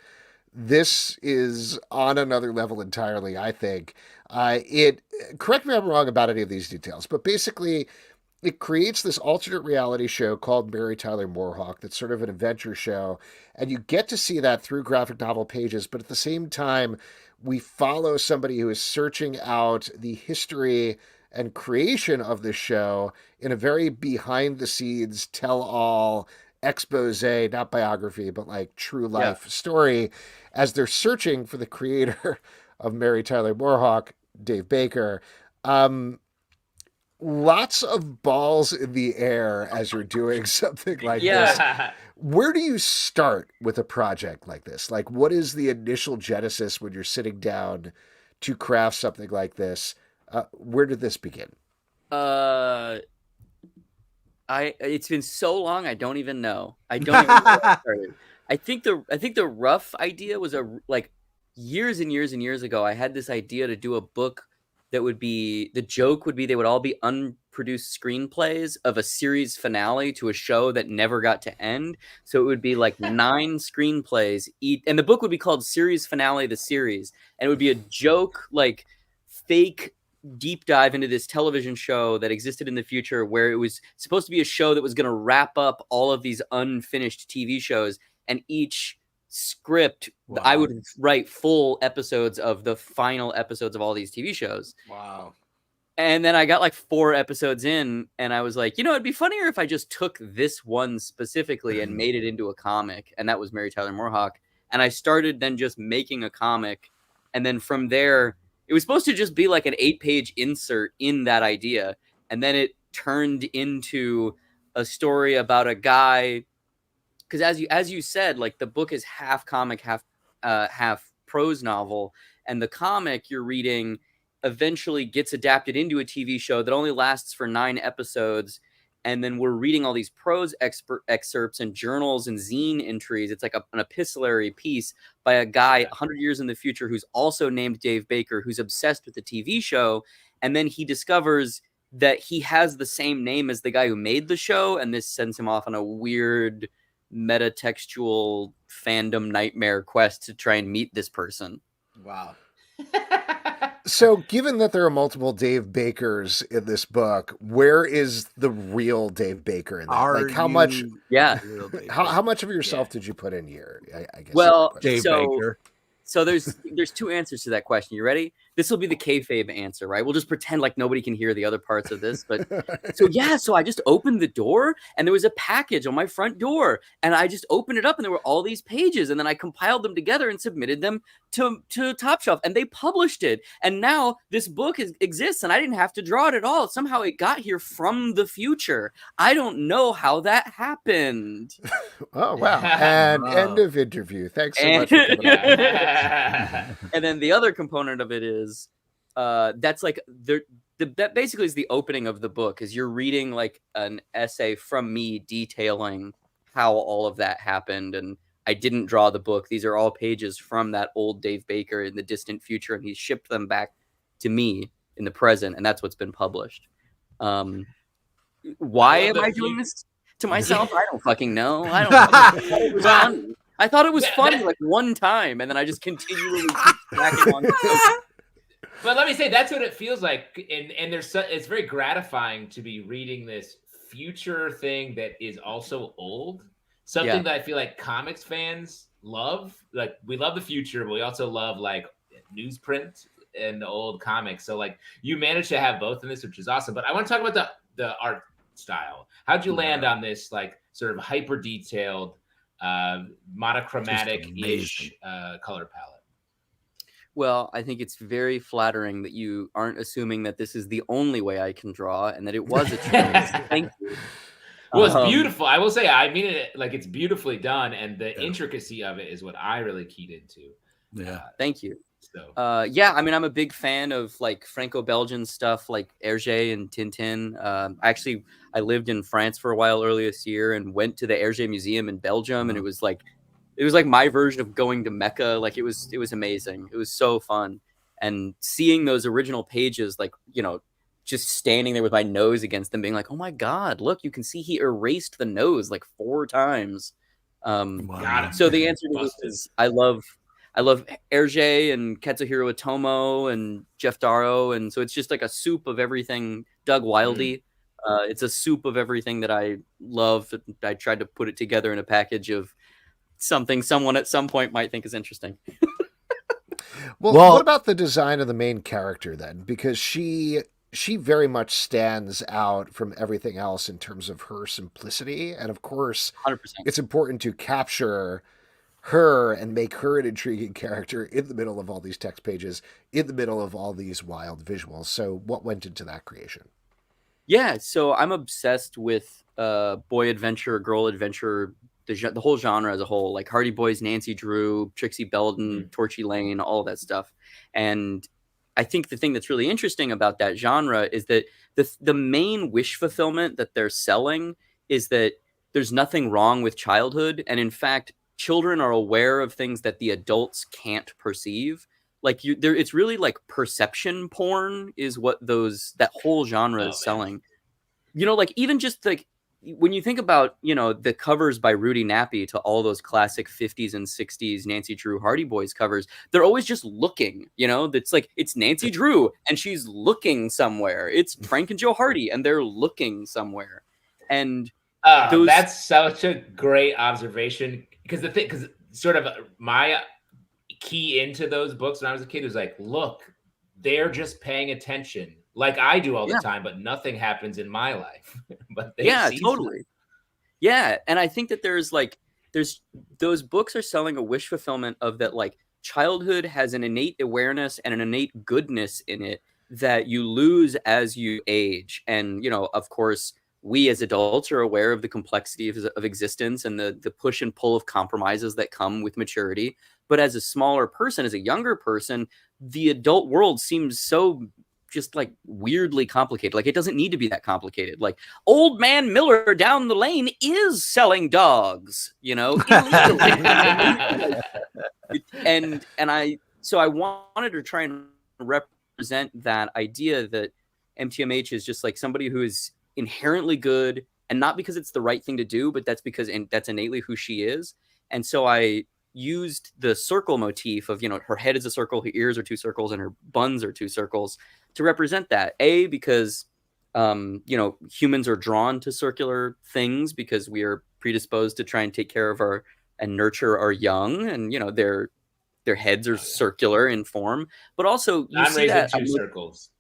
This is on another level entirely, I think. Correct me if I'm wrong about any of these details, but basically it creates this alternate reality show called Mary Tyler MooreHawk that's sort of an adventure show. And you get to see that through graphic novel pages, but at the same time, we follow somebody who is searching out the history and creation of the show in a very behind-the-scenes, tell-all expose, not biography, but like true life story, as they're searching for the creator of Mary Tyler MooreHawk, Dave Baker. Lots of balls in the air as you're doing something like this. Where do you start with a project like this? Like, what is the initial genesis when you're sitting down to craft something like this? Where did this begin? It's been so long, I don't even know. I don't even know where I started. I think the rough idea was years and years and years ago. I had this idea to do a book that would be, the joke would be they would all be unproduced screenplays of a series finale to a show that never got to end. So it would be like 9 screenplays each, and the book would be called Series Finale, the series, and it would be a joke, like fake deep dive into this television show that existed in the future where it was supposed to be a show that was going to wrap up all of these unfinished TV shows, and each script I would write full episodes of the final episodes of all these TV shows. Wow. And then I got like 4 episodes in, and I was like, it'd be funnier if I just took this one specifically and made it into a comic. And that was Mary Tyler MooreHawk. And I started then just making a comic. And then from there, it was supposed to just be like an 8-page insert in that idea. And then it turned into a story about a guy. Because as you said, like the book is half comic, half prose novel. And the comic you're reading eventually gets adapted into a TV show that only lasts for 9 episodes. And then we're reading all these prose excerpts and journals and zine entries. It's like an epistolary piece by a guy 100 years in the future who's also named Dave Baker, who's obsessed with the TV show. And then he discovers that he has the same name as the guy who made the show. And this sends him off on a weird metatextual fandom nightmare quest to try and meet this person. Wow. So, given that there are multiple Dave Bakers in this book, where is the real Dave Baker in that? Like, how much? Yeah. How much of yourself did you put in here? I guess. Well, Dave Baker. So there's 2 answers to that question. You ready? This will be the kayfabe answer, right? We'll just pretend like nobody can hear the other parts of this. But so I just opened the door and there was a package on my front door, and I just opened it up and there were all these pages, and then I compiled them together and submitted them to Top Shelf, and they published it. And now this book exists, and I didn't have to draw it at all. Somehow it got here from the future. I don't know how that happened. Oh, wow. And end of interview. Thanks so much for coming on. And then the other component of it is that's like that basically is the opening of the book, is you're reading like an essay from me detailing how all of that happened. And I didn't draw the book. These are all pages from that old Dave Baker in the distant future, and he shipped them back to me in the present, and that's what's been published. Why am I doing this to myself? I don't fucking know. I don't know. I thought it was funny like one time, and then I just continually keep backing on. But let me say, that's what it feels like, and it's very gratifying to be reading this future thing that is also old. Something that I feel like comics fans love. Like, we love the future, but we also love like newsprint and the old comics. So like, you managed to have both in this, which is awesome. But I want to talk about the art style. How'd you land on this like sort of hyper detailed, monochromatic-ish color palette? Well, I think it's very flattering that you aren't assuming that this is the only way I can draw, and that it was a choice. Thank you. Well, it's beautiful. I will say, I mean it like it's beautifully done, and the intricacy of it is what I really keyed into. Yeah, thank you. So, I mean, I'm a big fan of like Franco-Belgian stuff, like Hergé and Tintin. I lived in France for a while earlier this year, and went to the Hergé Museum in Belgium, and it was like my version of going to Mecca. Like it was amazing. It was so fun, and seeing those original pages, like just standing there with my nose against them, being like, oh my God, look, you can see he erased the nose like 4 times. So the answer to this is I love Hergé and Katsuhiro Otomo and Jeff Darrow. And so it's just like a soup of everything. Doug Wildey. It's a soup of everything that I love. I tried to put it together in a package of something someone at some point might think is interesting. Well, what about the design of the main character then? Because she very much stands out from everything else in terms of her simplicity. And of course, 100%. It's important to capture her and make her an intriguing character in the middle of all these text pages, in the middle of all these wild visuals. So what went into that creation? Yeah, so I'm obsessed with boy adventure, girl adventure, the whole genre as a whole, like Hardy Boys, Nancy Drew, Trixie Belden, Torchy Lane, all of that stuff. And I think the thing that's really interesting about that genre is that the main wish fulfillment that they're selling is that there's nothing wrong with childhood. And in fact, children are aware of things that the adults can't perceive. Like it's really like perception porn is what that whole genre is selling. Like even just like when you think about, you know, the covers by Rudy Nappy to all those classic 50s and 60s Nancy Drew Hardy Boys covers, they're always just looking, you know, that's like, it's Nancy Drew and she's looking somewhere. It's Frank and Joe Hardy and they're looking somewhere. And that's such a great observation, because sort of my key into those books when I was a kid was like, look, they're just paying attention like I do all the time, but nothing happens in my life. But they totally. Yeah. And I think that there's those books are selling a wish fulfillment of that, like, childhood has an innate awareness and an innate goodness in it that you lose as you age. And, you know, of course, we as adults are aware of the complexity of existence and the push and pull of compromises that come with maturity. But as a smaller person, as a younger person, the adult world seems so just like weirdly complicated. Like, it doesn't need to be that complicated. Like, old man Miller down the lane is selling dogs, you know, illegally. So I wanted to try and represent that idea that MTMH is just like somebody who is inherently good, and not because it's the right thing to do, but that's because that's innately who she is. And so I used the circle motif of, you know, her head is a circle, her ears are two circles, and her buns are two circles to represent that. Because you know, humans are drawn to circular things because we are predisposed to try and take care of and nurture our young, and, you know, their heads are circular in form. But also I'm raising two circles.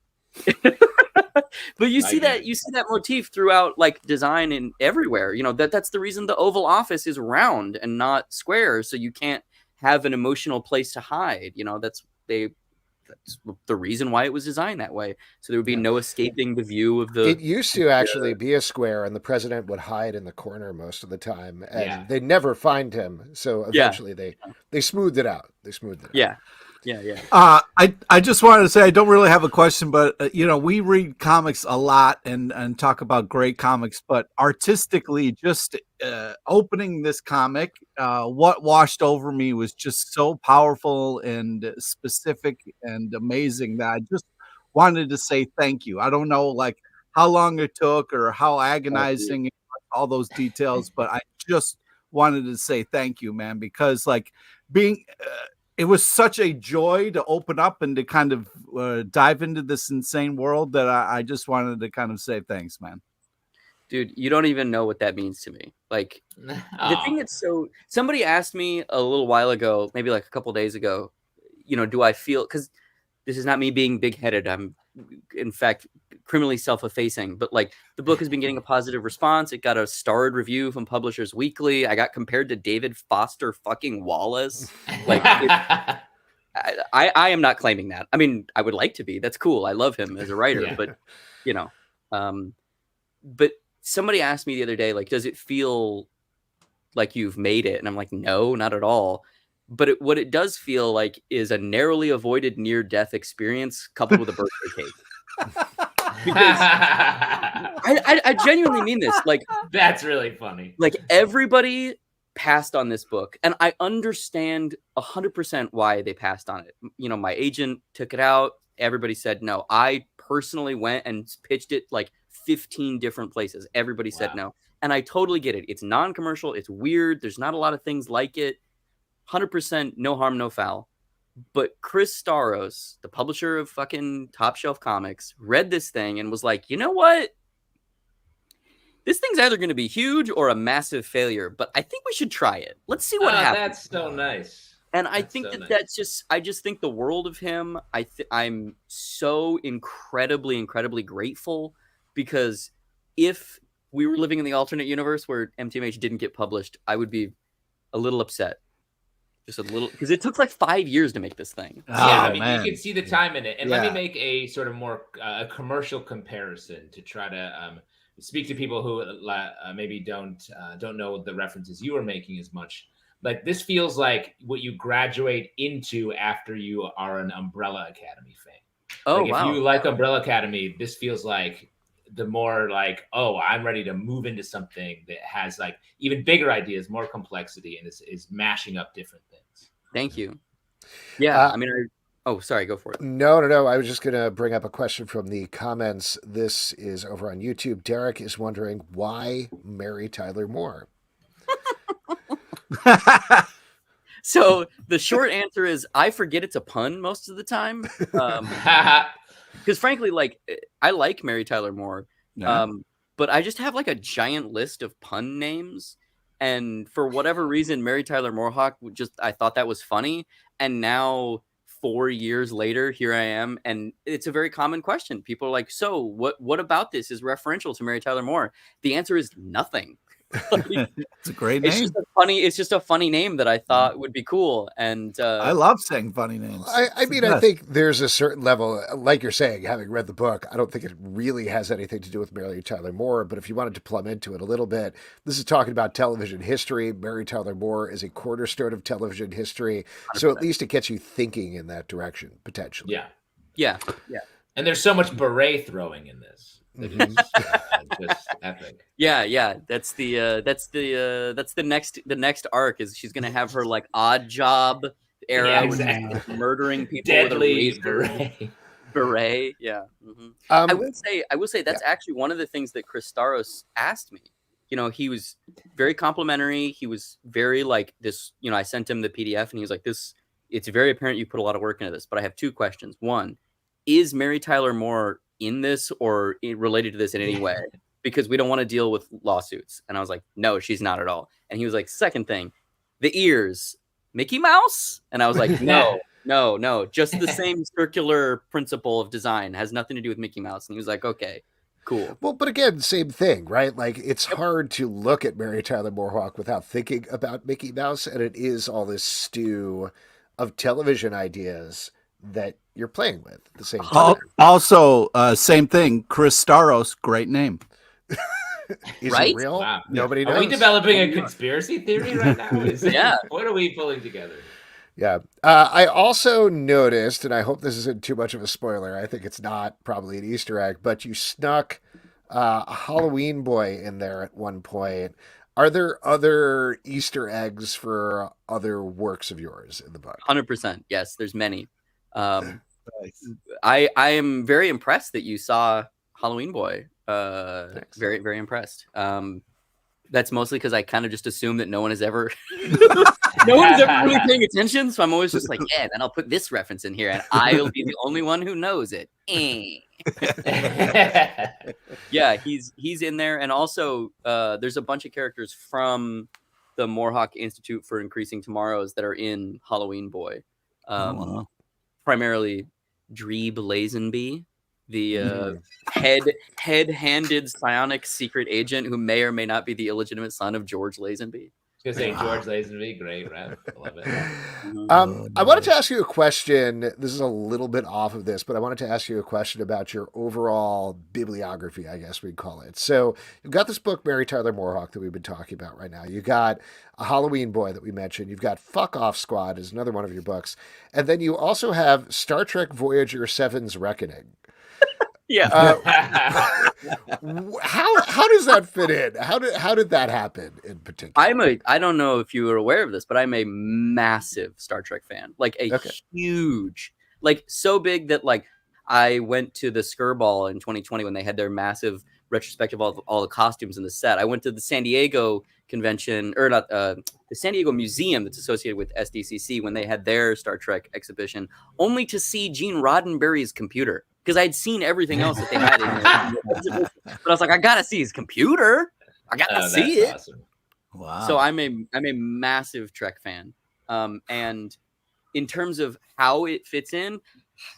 But you see that motif throughout, like, design and everywhere. You know, that's the reason the Oval Office is round and not square, so you can't have an emotional place to hide. You know, that's the reason why it was designed that way. So there would be no escaping the view of the. It used to actually be a square, and the president would hide in the corner most of the time, and they'd never find him. So eventually they smoothed it out. Yeah. I just wanted to say, I don't really have a question, but you know, we read comics a lot and talk about great comics, but artistically, just opening this comic, what washed over me was just so powerful and specific and amazing that I just wanted to say thank you. I don't know, like, how long it took or how agonizing, all those details, but I just wanted to say thank you, man, because, like, being it was such a joy to open up and to kind of dive into this insane world that I just wanted to kind of say thanks, man. Dude, you don't even know what that means to me. Like, the thing that's somebody asked me a little while ago, maybe like a couple days ago, you know, do I feel, because this is not me being big-headed. I'm, in fact, criminally self-effacing, but, like, the book has been getting a positive response. It got a starred review from Publishers Weekly. I got compared to David Foster fucking Wallace. Like, I am not claiming that. I mean, I would like to be. That's cool. I love him as a writer, but, you know, but somebody asked me the other day, like, does it feel like you've made it? And I'm like, no, not at all. But what it does feel like is a narrowly avoided near-death experience coupled with a birthday cake. Because I genuinely mean this. Like, that's really funny. Like, everybody passed on this book, and I understand 100% why they passed on it. You know, my agent took it out. Everybody said no. I personally went and pitched it like 15 different places. Everybody said no. And I totally get it. It's non-commercial. It's weird. There's not a lot of things like it. 100% no harm, no foul. But Chris Staros, the publisher of fucking Top Shelf Comics, read this thing and was like, you know what? This thing's either going to be huge or a massive failure, but I think we should try it. Let's see what happens. That's so nice. And I think that's just, I just think the world of him. I'm so incredibly, incredibly grateful, because if we were living in the alternate universe where MTMH didn't get published, I would be a little upset. Just a little, because it took like 5 years to make this thing. I mean, you can see the time in it. And let me make a sort of more a commercial comparison to try to speak to people who maybe don't know the references you were making as much. Like, this feels like what you graduate into after you are an Umbrella Academy fan. Oh, like, wow. If you like Umbrella Academy, this feels like the more like, oh, I'm ready to move into something that has like even bigger ideas, more complexity, and is mashing up different things. Thank you. Yeah, I mean, Oh, sorry, go for it. No. I was just going to bring up a question from the comments. This is over on YouTube. Derek is wondering, why marry Tyler Moore? So the short answer is I forget it's a pun most of the time. Because frankly, like, I like Mary Tyler Moore, but I just have like a giant list of pun names. And for whatever reason, Mary Tyler MooreHawk, I thought that was funny. And now 4 years later, here I am. And it's a very common question. People are like, so what about this is referential to Mary Tyler Moore? The answer is nothing. It's a great name. It's just a funny name that I thought would be cool. And I love saying funny names. I mean, I think there's a certain level, like you're saying, having read the book, I don't think it really has anything to do with Mary Tyler Moore, but if you wanted to plumb into it a little bit, this is talking about television history. Mary Tyler Moore is a cornerstone of television history. 100%. So at least it gets you thinking in that direction, potentially. Yeah. And there's so much beret throwing in this. Just epic. Yeah. That's the next arc is she's gonna have her like Odd Job era, murdering people deadly with a beret. Yeah. Mm-hmm. I will say that's actually one of the things that Chris Staros asked me. You know, he was very complimentary. He was very like this. You know, I sent him the PDF, and he was like, "This. It's very apparent you put a lot of work into this." But I have two questions. One, is Mary Tyler Moore in this or related to this in any way? Because we don't want to deal with lawsuits. And I was like, no, she's not at all. And he was like, second thing, the ears, Mickey Mouse? And I was like, no, just the same circular principle of design, has nothing to do with Mickey Mouse. And he was like, okay, cool. Well, but again, same thing, right? Like, it's hard to look at Mary Tyler MooreHawk without thinking about Mickey Mouse, and it is all this stew of television ideas that you're playing with at the same time. Also, same thing. Chris Staros, great name. Is right? it real? Wow. Nobody knows. Are we developing a conspiracy theory right now? What are we pulling together? Yeah. I also noticed, and I hope this isn't too much of a spoiler, I think it's not, probably an Easter egg, but you snuck a Halloween boy in there at one point. Are there other Easter eggs for other works of yours in the book? 100%. Yes, there's many. I am very impressed that you saw Halloween Boy. Very, very impressed. That's mostly because I kind of just assume that no one is ever really paying attention. So I'm always just like, yeah, then I'll put this reference in here and I'll be the only one who knows it. Yeah, he's in there. And also there's a bunch of characters from the MooreHawk Institute for Increasing Tomorrows that are in Halloween Boy. Primarily Dreeb Lazenby, the head-handed psionic secret agent who may or may not be the illegitimate son of George Lazenby. I was going to say George Lazenby, great, right? I love it. I wanted to ask you a question. This is a little bit off of this, but I wanted to ask you a question about your overall bibliography, I guess we'd call it. So you've got this book, Mary Tyler MooreHawk, that we've been talking about right now. You got a Halloween Boy that we mentioned. You've got Fuck Off Squad is another one of your books. And then you also have Star Trek Voyager 7's Reckoning. Yeah. How does that fit in? How did that happen in particular? I don't know if you were aware of this, but I'm a massive Star Trek fan. Like huge, like so big that like I went to the Skirball in 2020 when they had their massive retrospective of all the costumes in the set. I went to the San Diego convention, or not, the San Diego Museum that's associated with SDCC when they had their Star Trek exhibition, only to see Gene Roddenberry's computer. Because I'd seen everything else that they had in there. But I was like, I gotta see his computer. I gotta see it. Awesome. Wow. So I'm a massive Trek fan. And in terms of how it fits in,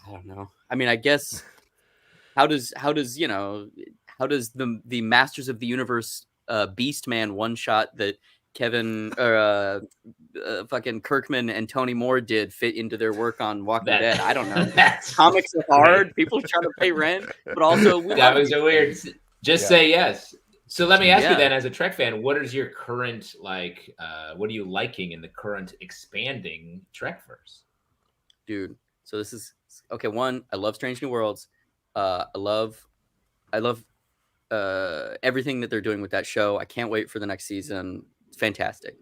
I don't know. I mean, I guess how does the Masters of the Universe Beast Man one shot that Kevin or fucking Kirkman and Tony Moore did fit into their work on Walking Dead? I don't know. Comics are hard. People are trying to pay rent, but also that was a weird. Just say yes. So let me ask you then, as a Trek fan, what is your current what are you liking in the current expanding Trekverse? Dude, so this is okay. One, I love Strange New Worlds. I love everything that they're doing with that show. I can't wait for the next season. It's fantastic.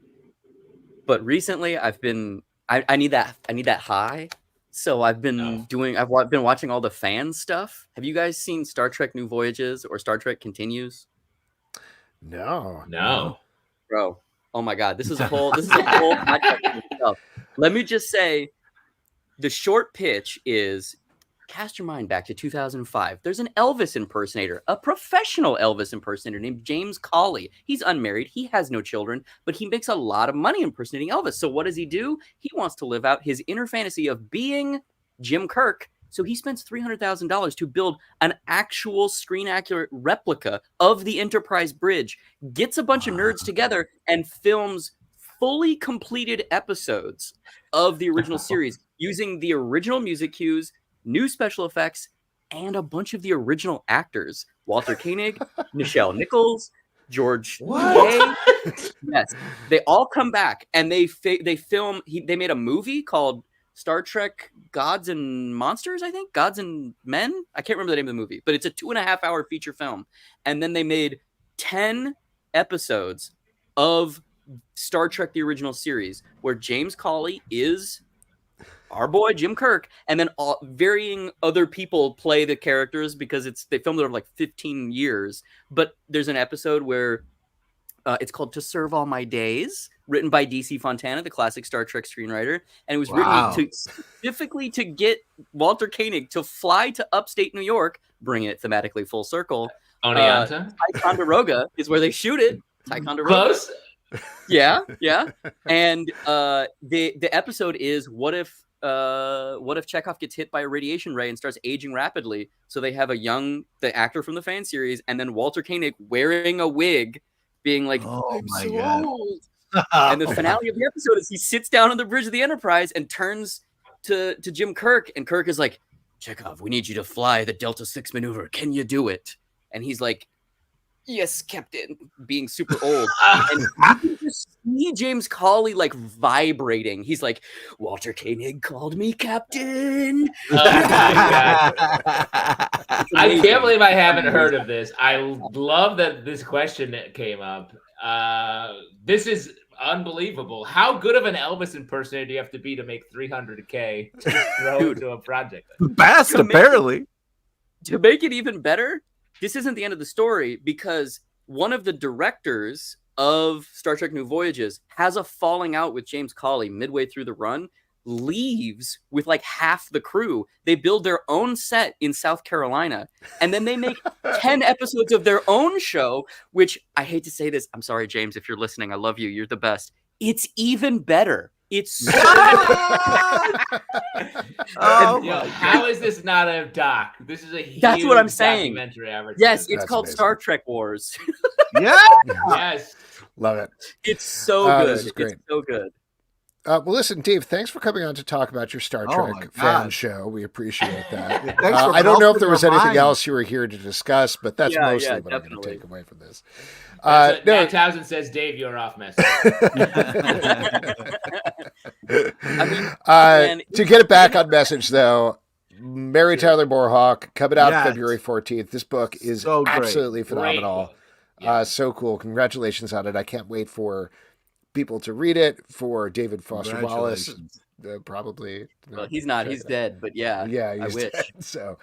But recently I've been I need that high. So I've been watching all the fan stuff. Have you guys seen Star Trek New Voyages or Star Trek Continues? No. Bro. Oh my God. This is a whole podcast of stuff. Let me just say, the short pitch is, cast your mind back to 2005. There's an Elvis impersonator, a professional Elvis impersonator named James Cawley. He's unmarried. He has no children, but he makes a lot of money impersonating Elvis. So what does he do? He wants to live out his inner fantasy of being Jim Kirk. So he spends $300,000 to build an actual screen-accurate replica of the Enterprise Bridge, gets a bunch of nerds together, and films fully completed episodes of the original series using the original music cues, new special effects, and a bunch of the original actors. Walter Koenig, Nichelle Nichols, George Takei. Yes, they all come back, and they film. They made a movie called Star Trek Gods and Monsters, I think. Gods and Men? I can't remember the name of the movie, but it's a 2.5-hour feature film. And then they made 10 episodes of Star Trek, the original series, where James Cawley is our boy Jim Kirk, and then varying other people play the characters because they filmed it over like 15 years. But there's an episode where it's called To Serve All My Days, written by D.C. Fontana, the classic Star Trek screenwriter, and it was written specifically to get Walter Koenig to fly to upstate New York, bring it thematically full circle. Ticonderoga is where they shoot it. Ticonderoga. Close. Yeah. And the episode is what if Chekhov gets hit by a radiation ray and starts aging rapidly? So they have the actor from the fan series, and then Walter Koenig wearing a wig, being like, "Oh my God." Old. And the finale of the episode is he sits down on the bridge of the Enterprise and turns to Jim Kirk, and Kirk is like, "Chekhov, we need you to fly the Delta 6 maneuver. Can you do it?" And he's like, "Yes, Captain," being super old. And you can just see James Cawley like vibrating. He's like, "Walter Koenig called me Captain." Oh my God. I can't believe I haven't heard of this. I love that this question came up. This is unbelievable. How good of an Elvis impersonator do you have to be to make $300K to throw into a project? Best, apparently. To make it even better, this isn't the end of the story, because one of the directors of Star Trek New Voyages has a falling out with James Cawley midway through the run, leaves with like half the crew. They build their own set in South Carolina, and then they make 10 episodes of their own show, which, I hate to say this, I'm sorry, James, if you're listening, I love you, you're the best. It's even better. It's so how is this not a doc? This is a huge That's what I'm saying. Documentary advertisement. Yes, it's called amazing. Star Trek Wars. Yes. Love it. It's so good. This is great. It's so good. Well, listen, Dave, thanks for coming on to talk about your Star Trek fan show. We appreciate that. I don't know if there was anything else you were here to discuss, but that's mostly what I'm going to take away from this. Matt Townsend says, Dave, you're off message. To get it back on message, though, Mary Tyler MooreHawk coming out February 14th. This book is absolutely phenomenal. So cool. Congratulations on it. I can't wait for people to read it, for David Foster Wallace. Probably. Well, he's not. He's dead, but yeah, I wish. Dead, so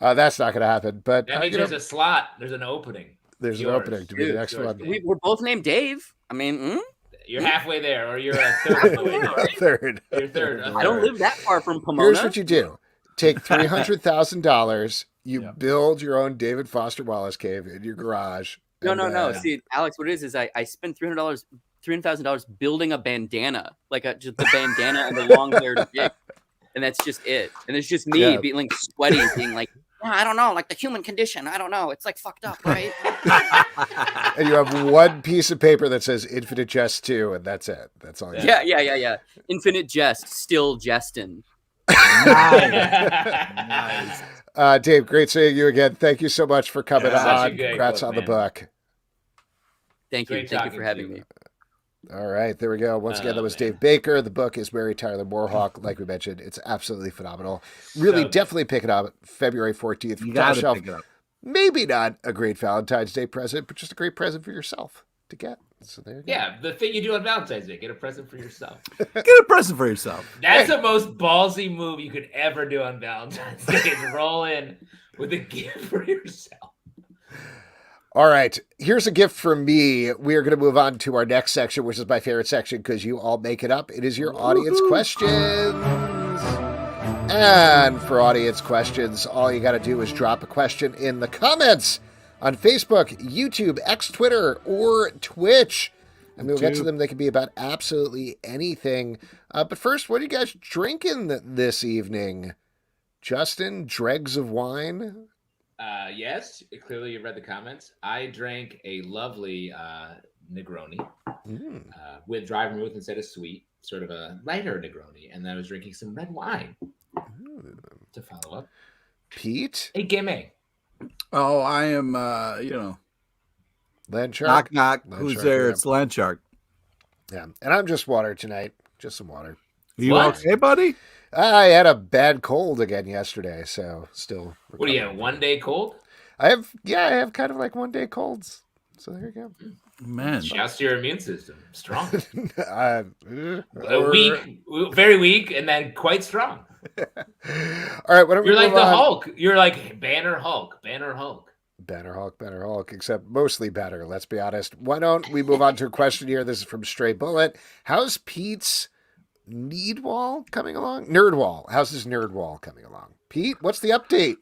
that's not going to happen. But that means there's a slot. There's an opening. There's an opening to be the next one. We're both named Dave. I mean, you're halfway there, or you're a third. You're third. I don't live that far from Pomona. Here's what you do: take $300,000. You build your own David Foster Wallace cave in your garage. No. See, Alex, what it is I spent $300,000 building a bandana, like just the bandana and the long-haired dick, and that's just it. And it's just me being like sweaty, being like, I don't know, like the human condition. I don't know. It's like fucked up, right? And you have one piece of paper that says Infinite Jest 2, and that's it. That's all. Yeah. Infinite Jest, still jesting. Nice. Dave, great seeing you again. Thank you so much for coming on. Congrats on the book. Thank you for having me. All right, there we go. Once again, that was Dave Baker. The book is Mary Tyler MooreHawk. Like we mentioned, it's absolutely phenomenal. Really, definitely pick it up February 14th. You got to pick it up. Maybe not a great Valentine's Day present, but just a great present for yourself to get. So there you go. Yeah, the thing you do on Valentine's Day, get a present for yourself. Get a present for yourself. That's the most ballsy move you could ever do on Valentine's Day, is roll in with a gift for yourself. All right, here's a gift from me. We are going to move on to our next section, which is my favorite section because you all make it up. It is your audience questions. And for audience questions, all you got to do is drop a question in the comments on Facebook, YouTube, X, Twitter, or Twitch. And we'll get to them. They can be about absolutely anything. But first, what are you guys drinking this evening? Justin, dregs of wine? Yes, clearly you read the comments. I drank a lovely Negroni with dry vermouth instead of sweet, sort of a lighter Negroni. And then I was drinking some red wine to follow up. Pete? A gimme. Oh, I am, Landshark? knock, knock. Landshark, Who's there? yeah. It's Landshark. Yeah, and I'm just water tonight. Just some water. You okay, buddy? I had a bad cold again yesterday, so still. What do you have, 1 day cold? I have kind of like 1 day colds. So there you go. Man. Shouts to your immune system. Strong. Weak, very weak, and then quite strong. All right, You're like the Hulk. You're like Banner Hulk. Banner Hulk. Banner Hulk, except mostly better, let's be honest. Why don't we move on to a question here? This is from Stray Bullet. How's Pete's Nerdwall coming along? How's his Nerdwall coming along? Pete, what's the update?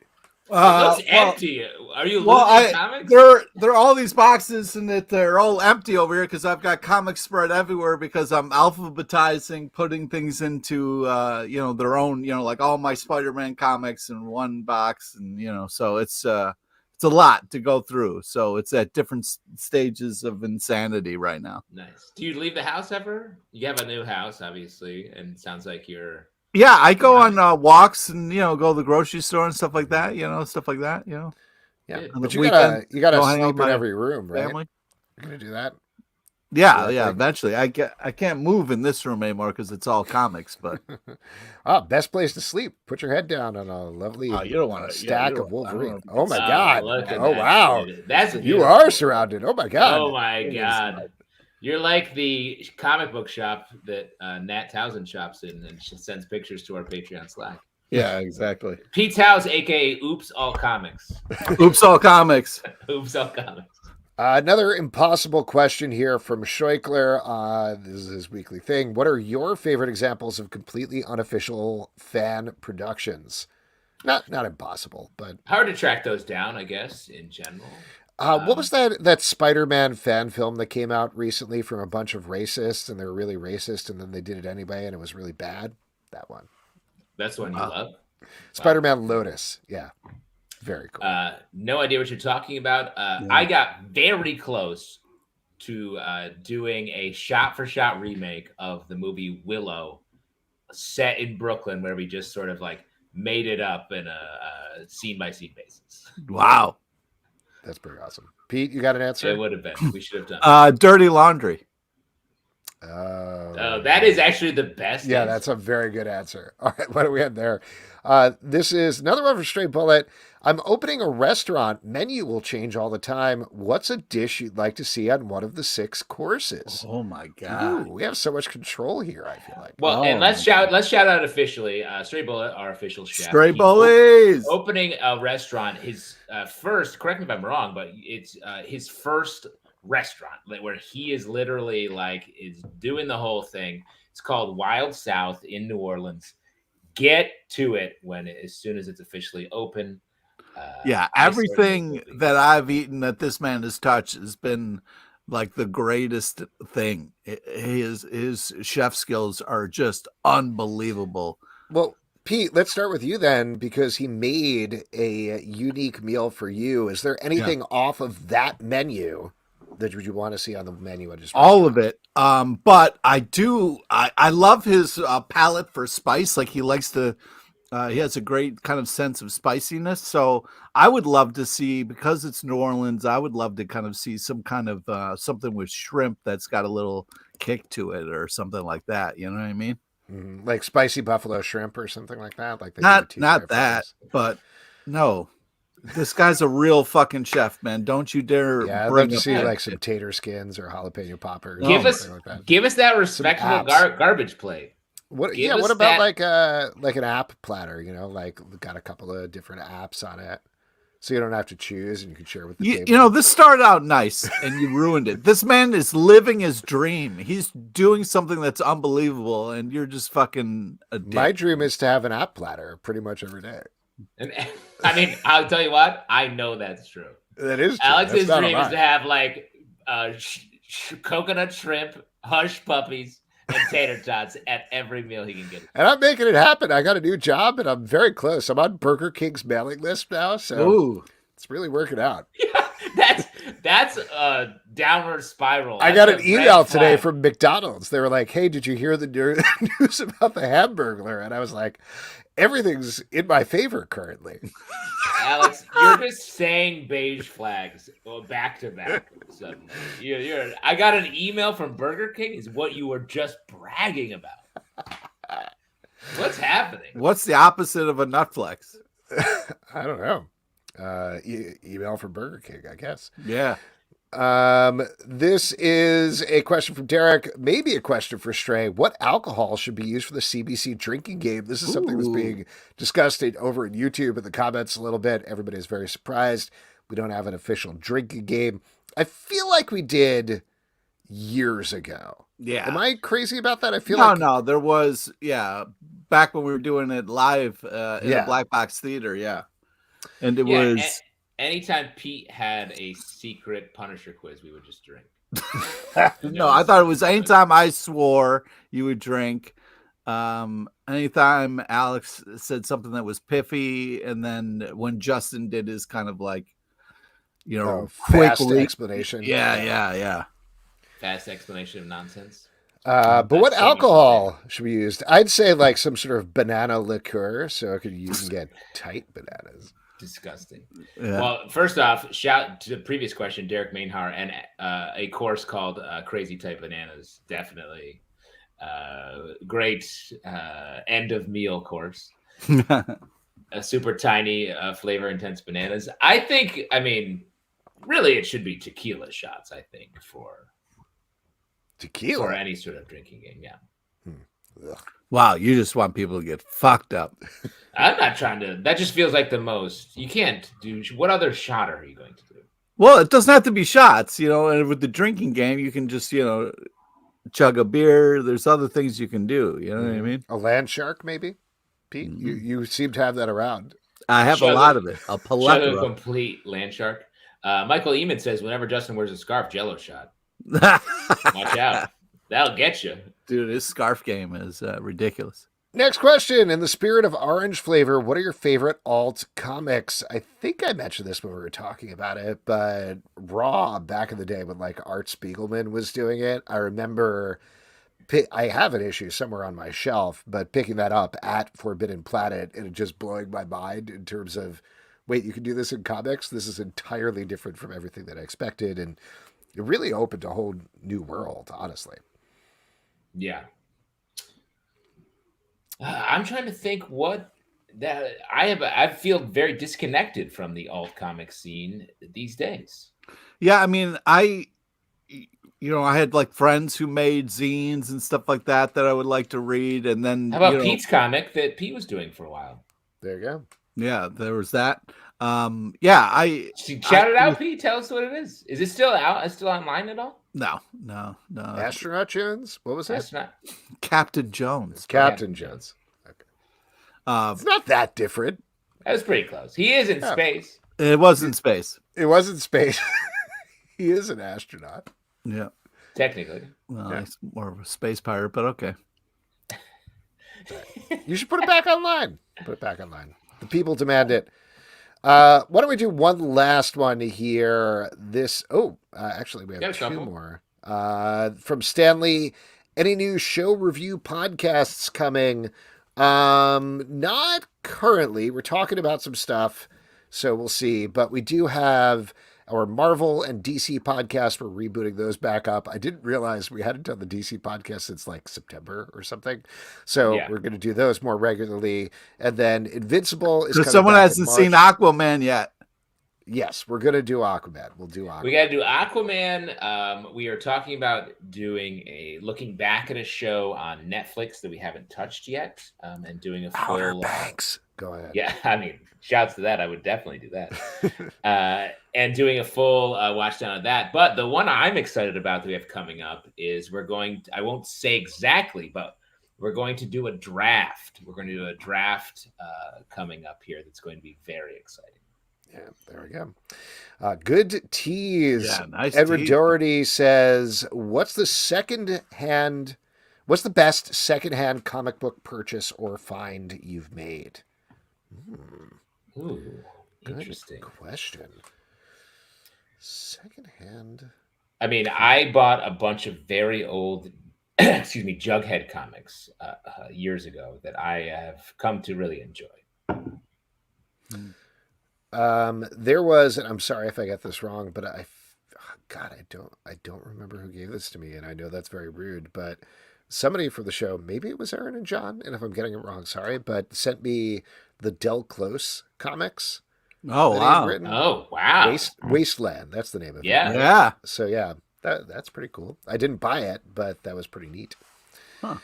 It looks empty. Are you losing comics? There are all these boxes, and they're all empty over here because I've got comics spread everywhere because I'm alphabetizing, putting things into their own, like all my Spider-Man comics in one box, and so it's a lot to go through. So it's at different stages of insanity right now. Nice. Do you leave the house ever? You have a new house, obviously, and it sounds like you're. Yeah, I go on walks and go to the grocery store and stuff like that. Yeah, but you gotta sleep in every room, right? Family. You're gonna do that. Yeah. Eventually, I can't move in this room anymore because it's all comics. But best place to sleep. Put your head down on a lovely stack of Wolverine. Oh my God! Oh wow! That's you are surrounded. Oh my God! Oh my God! You're like the comic book shop that Nat Townsend shops in and sends pictures to our Patreon Slack. Yeah, exactly. Pete's house, aka Oops All Comics. Oops All Comics. Oops All Comics. Another impossible question here from Scheuchler. This is his weekly thing. What are your favorite examples of completely unofficial fan productions? Not impossible, but hard to track those down, I guess, in general. What was that Spider-Man fan film that came out recently from a bunch of racists, and they were really racist, and then they did it anyway, and it was really bad? That one. That's the one you love? Spider-Man Lotus. Yeah. Very cool. No idea what you're talking about. I got very close to doing a shot-for-shot remake of the movie Willow set in Brooklyn, where we just sort of like made it up in a scene-by-scene basis. Wow. That's pretty awesome. Pete, you got an answer? It would have been. We should have done Dirty Laundry. That is actually the best. Yeah, that's a very good answer. All right, what do we have there? This is another one from Straight Bullet. I'm opening a restaurant. Menu will change all the time. What's a dish you'd like to see on one of the 6 courses? Oh my God. Ooh, we have so much control here, I feel like. Well, and let's shout out officially, Straight Bullet, our official chef. Straight Bullies! Opening a restaurant, his first, correct me if I'm wrong, but it's his first restaurant where he is literally is doing the whole thing. It's called Wild South in New Orleans. Get to it as soon as it's officially open. Everything that I've eaten that this man has touched has been like the greatest thing. His chef skills are just unbelievable. Well, Pete, let's start with you then, because he made a unique meal for you. Is there anything off of that menu that you want to see on the menu? All of it. But I love his palate for spice. Like he likes to, he has a great kind of sense of spiciness. So I would love to see, because it's New Orleans, I would love to kind of see some kind of something with shrimp that's got a little kick to it or something like that. You know what I mean? Mm-hmm. Like spicy buffalo shrimp or something like that. Like not that, but no. This guy's a real fucking chef, man. Don't you dare Yeah, I'd bring love to up see that. like some tater skins or jalapeno poppers. Give us that respectable garbage plate. What? Yeah. What about like an app platter? You know, like got a couple of different apps on it, so you don't have to choose and you can share with the table. You know, this started out nice and you ruined it. This man is living his dream. He's doing something that's unbelievable, and you're just fucking a dick. My dream is to have an app platter pretty much every day. And I mean, I'll tell you what, I know that's true. That is true. Alex's dream is to have like coconut shrimp, hush puppies, and tater tots at every meal he can get. And I'm making it happen. I got a new job and I'm very close. I'm on Burger King's mailing list now, so it's really working out. Yeah, that's a downward spiral. I got an email today from McDonald's. They were like, "Hey, did you hear the news about the Hamburglar?" And I was like, "Everything's in my favor currently." Alex, you're just saying beige flags back to back. Suddenly, I got an email from Burger King. Is what you were just bragging about. What's happening? What's the opposite of a nutflex? I don't know. Email from Burger King, I guess. Yeah. This is a question from Derek, maybe a question for Stray. What alcohol should be used for the CBC drinking game? This is something that's being discussed over in YouTube in the comments a little bit. Everybody's very surprised. We don't have an official drinking game. I feel like we did years ago. Yeah. Am I crazy about that? I feel like no, there was, back when we were doing it live in the Black Box Theater, and it was anytime Pete had a secret Punisher quiz, we would just drink. No, I thought it was anytime I swore, you would drink. Anytime Alex said something that was piffy, and then when Justin did his kind of like, fast explanation. Yeah. Fast explanation of nonsense. But what alcohol should be used? I'd say like some sort of banana liqueur, so you can get tight bananas. Disgusting. Yeah. Well, first off, shout to the previous question, Derek Mainhar, and a course called Crazy Type Bananas. Definitely great end of meal course. A super tiny flavor intense bananas. I mean, really it should be tequila shots, I think, for tequila or any sort of drinking game. Yeah. Wow, you just want people to get fucked up. I'm not trying to. That just feels like the most. You can't do. What other shot are you going to do? Well, it doesn't have to be shots, and with the drinking game, you can just, chug a beer. There's other things you can do. You know what I mean? A land shark, maybe? Pete, you seem to have that around. I have a lot of it. A plethora. A complete land shark. Michael Eamon says, whenever Justin wears a scarf, Jello shot. Watch out. That'll get you. Dude, his scarf game is ridiculous. Next question. In the spirit of orange flavor, what are your favorite alt comics? I think I mentioned this when we were talking about it, but Raw back in the day when like Art Spiegelman was doing it, I remember I have an issue somewhere on my shelf, but picking that up at Forbidden Planet and it just blowing my mind in terms of, wait, you can do this in comics? This is entirely different from everything that I expected. And it really opened a whole new world, honestly. Yeah. I'm trying to think I feel very disconnected from the alt comic scene these days. Yeah, I mean, I had like friends who made zines and stuff like that I would like to read, and then how about Pete's comic that Pete was doing for a while? There you go. Yeah, there was that. Shout it out, Pete. Tell us what it is. Is it still out? Is it still online at all? No. Astronaut Jones? What was it? Captain Jones. Captain Jones. Okay. It's not that different. That was pretty close. He is in space. It was in space. It was in space. He is an astronaut. Yeah. Technically. Well, he's more of a space pirate, but okay. You should put it back online. The people demand it. Why don't we do one last one here? Actually, we have two more. From Stanley, any new show review podcasts coming? Not currently. We're talking about some stuff, so we'll see. But we do have our Marvel and DC podcast. We're rebooting those back up. I didn't realize we hadn't done the DC podcast since like September or something. So we're going to do those more regularly. And then Invincible is coming someone back hasn't seen Aquaman yet. Yes, we're gonna do Aquaman. We'll do Aquaman. We got to do Aquaman. We are talking about looking back at a show on Netflix that we haven't touched yet, and doing a full Outer Banks. Go ahead. Yeah, I mean, shouts to that. I would definitely do that. And doing a full watch down of that. But the one I'm excited about that we have coming up is I won't say exactly, but we're going to do a draft. We're going to do a draft coming up here that's going to be very exciting. Yeah, there we go. Good tease. Yeah, nice Edward tease. Doherty says, what's the best secondhand comic book purchase or find you've made? Ooh, good interesting question. Secondhand. I mean, I bought a bunch of very old, Jughead comics years ago that I have come to really enjoy. There was, and I'm sorry if I got this wrong, but I don't remember who gave this to me, and I know that's very rude, but somebody for the show, maybe it was Aaron and John, and if I'm getting it wrong, sorry, but sent me the Del Close comics. Oh, wow. Oh, wow. Wasteland, that's the name of it. Yeah. So yeah, that's pretty cool. I didn't buy it, but that was pretty neat. Huh.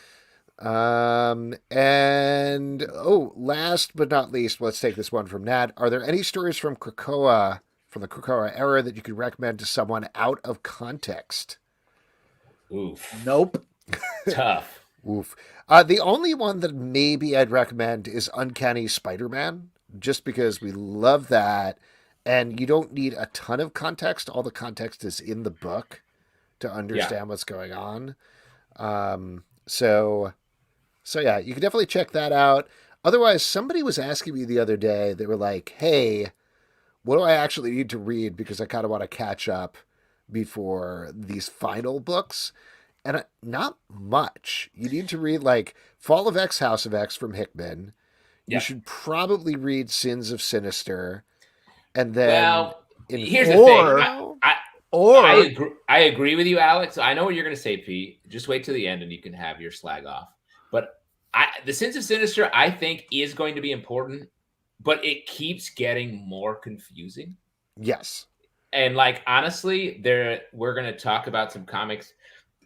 And last but not least, let's take this one from Nat. Are there any stories from the Krakoa era that you could recommend to someone out of context? Oof. Nope. Tough. Oof. The only one that maybe I'd recommend is Uncanny Spider-Man, just because we love that. And you don't need a ton of context. All the context is in the book to understand what's going on. So yeah, you can definitely check that out. Otherwise, somebody was asking me the other day, they were like, hey, what do I actually need to read? Because I kind of want to catch up before these final books. And not much. You need to read like Fall of X, House of X from Hickman. You should probably read Sins of Sinister. And then here's the thing. I agree with you, Alex. I know what you're going to say, Pete. Just wait till the end and you can have your slag off. But the Sins of Sinister, I think, is going to be important, but it keeps getting more confusing. Yes. And like, honestly, we're going to talk about some comics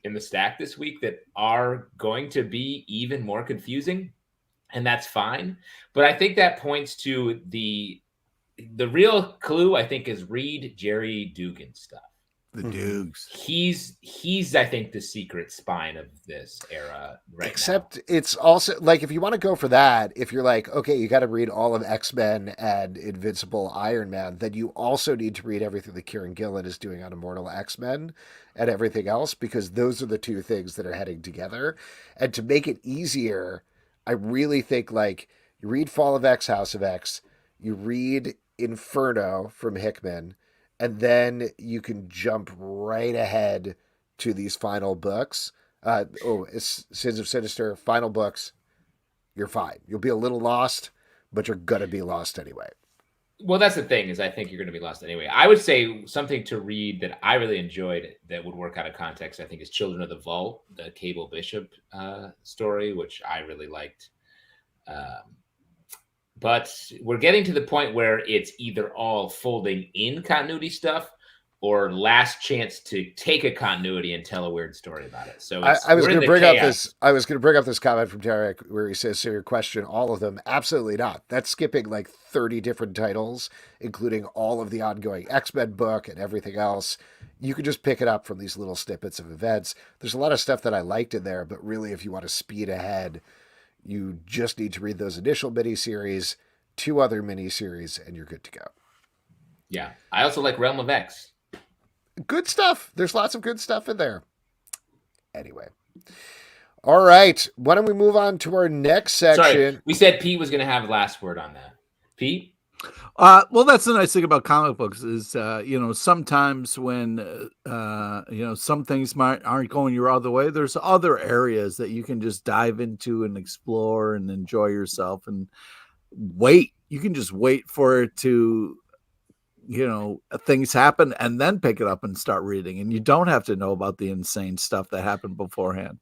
in the stack this week that are going to be even more confusing, and that's fine. But I think that points to the real clue, I think, is read Jerry Dugan stuff. The Dukes. He's I think the secret spine of this era right Except now. It's also like, if you want to go for that, if you're like, okay, you got to read all of X-Men and Invincible Iron Man, then you also need to read everything that Kieran Gillen is doing on Immortal X-Men and everything else, because those are the two things that are heading together. And to make it easier, I really think like you read Fall of X, House of X, you read Inferno from Hickman, and then you can jump right ahead to these final books. It's Sins of Sinister, final books. You're fine. You'll be a little lost, but you're going to be lost anyway. Well, that's the thing, is I think you're going to be lost anyway. I would say something to read that I really enjoyed that would work out of context, I think, is Children of the Vault, the Cable Bishop story, which I really liked. But we're getting to the point where it's either all folding in continuity stuff or last chance to take a continuity and tell a weird story about it. So I was going to bring up this comment from Derek where he says, so your question, all of them? Absolutely not. That's skipping like 30 different titles, including all of the ongoing X-Men book and everything else. You can just pick it up from these little snippets of events. There's a lot of stuff that I liked in there, but really, if you want to speed ahead, you just need to read those initial miniseries, 2 other miniseries, and you're good to go. Yeah. I also like Realm of X. Good stuff. There's lots of good stuff in there. Anyway. All right. Why don't we move on to our next section? Sorry, we said Pete was going to have last word on that. Pete? Well, that's the nice thing about comic books is, sometimes when, some things aren't going your other way, there's other areas that you can just dive into and explore and enjoy yourself and wait. You can just wait for it to, things happen and then pick it up and start reading. And you don't have to know about the insane stuff that happened beforehand.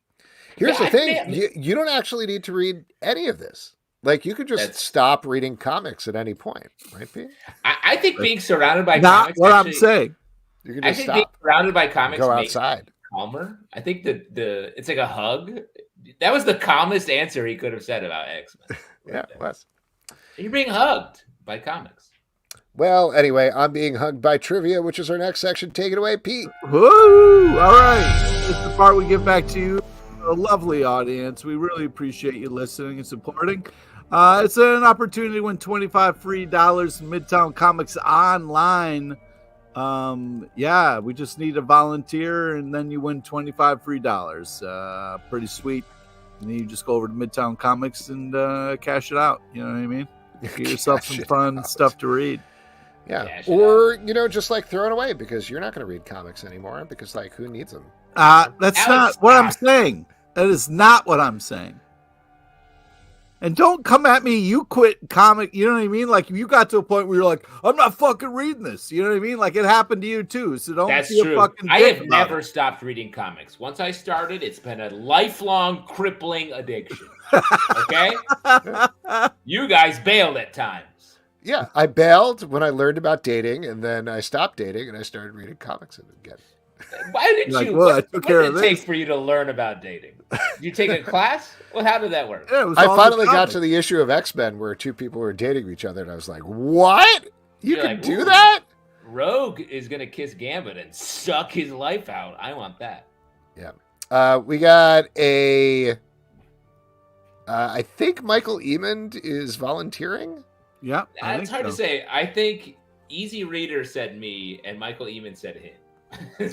Here's the thing. You don't actually need to read any of this. Like you could just stop reading comics at any point, right, Pete? I think being surrounded by not comics. What I'm saying. You can just stop. Being surrounded by comics go makes outside. Calmer. I think that it's like a hug. That was the calmest answer he could have said about X-Men. Yeah, it was. You're being hugged by comics. Well, anyway, I'm being hugged by trivia, which is our next section. Take it away, Pete. Woo! All right. This is the part we give back to you, a lovely audience. We really appreciate you listening and supporting. It's an opportunity to win $25 free in Midtown Comics online. We just need a volunteer, and then you win $25 free. Pretty sweet. And then you just go over to Midtown Comics and cash it out. You know what I mean? Get yourself some fun stuff to read. Yeah. Or, just like throw it away because you're not going to read comics anymore because, like, who needs them? That's not what I'm saying. That is not what I'm saying. And don't come at me, you quit comic, you know what I mean? Like, you got to a point where you're like, I'm not fucking reading this. You know what I mean? Like, it happened to you, too. So don't That's be true. a fucking I dick have about never it. stopped reading comics. Once I started, it's been a lifelong crippling addiction. Okay? You guys bailed at times. Yeah, I bailed when I learned about dating, and then I stopped dating, and I started reading comics again. Why did you? What did it take for you to learn about dating? Did you take a class? Well, how did that work? Yeah, I finally got to the issue of X-Men where two people were dating each other, and I was like, what? You can do that? Rogue is going to kiss Gambit and suck his life out. I want that. Yeah. We got a... I think Michael Eamond is volunteering. Yeah. It's hard to say. I think Easy Reader said me, and Michael Eamon said him.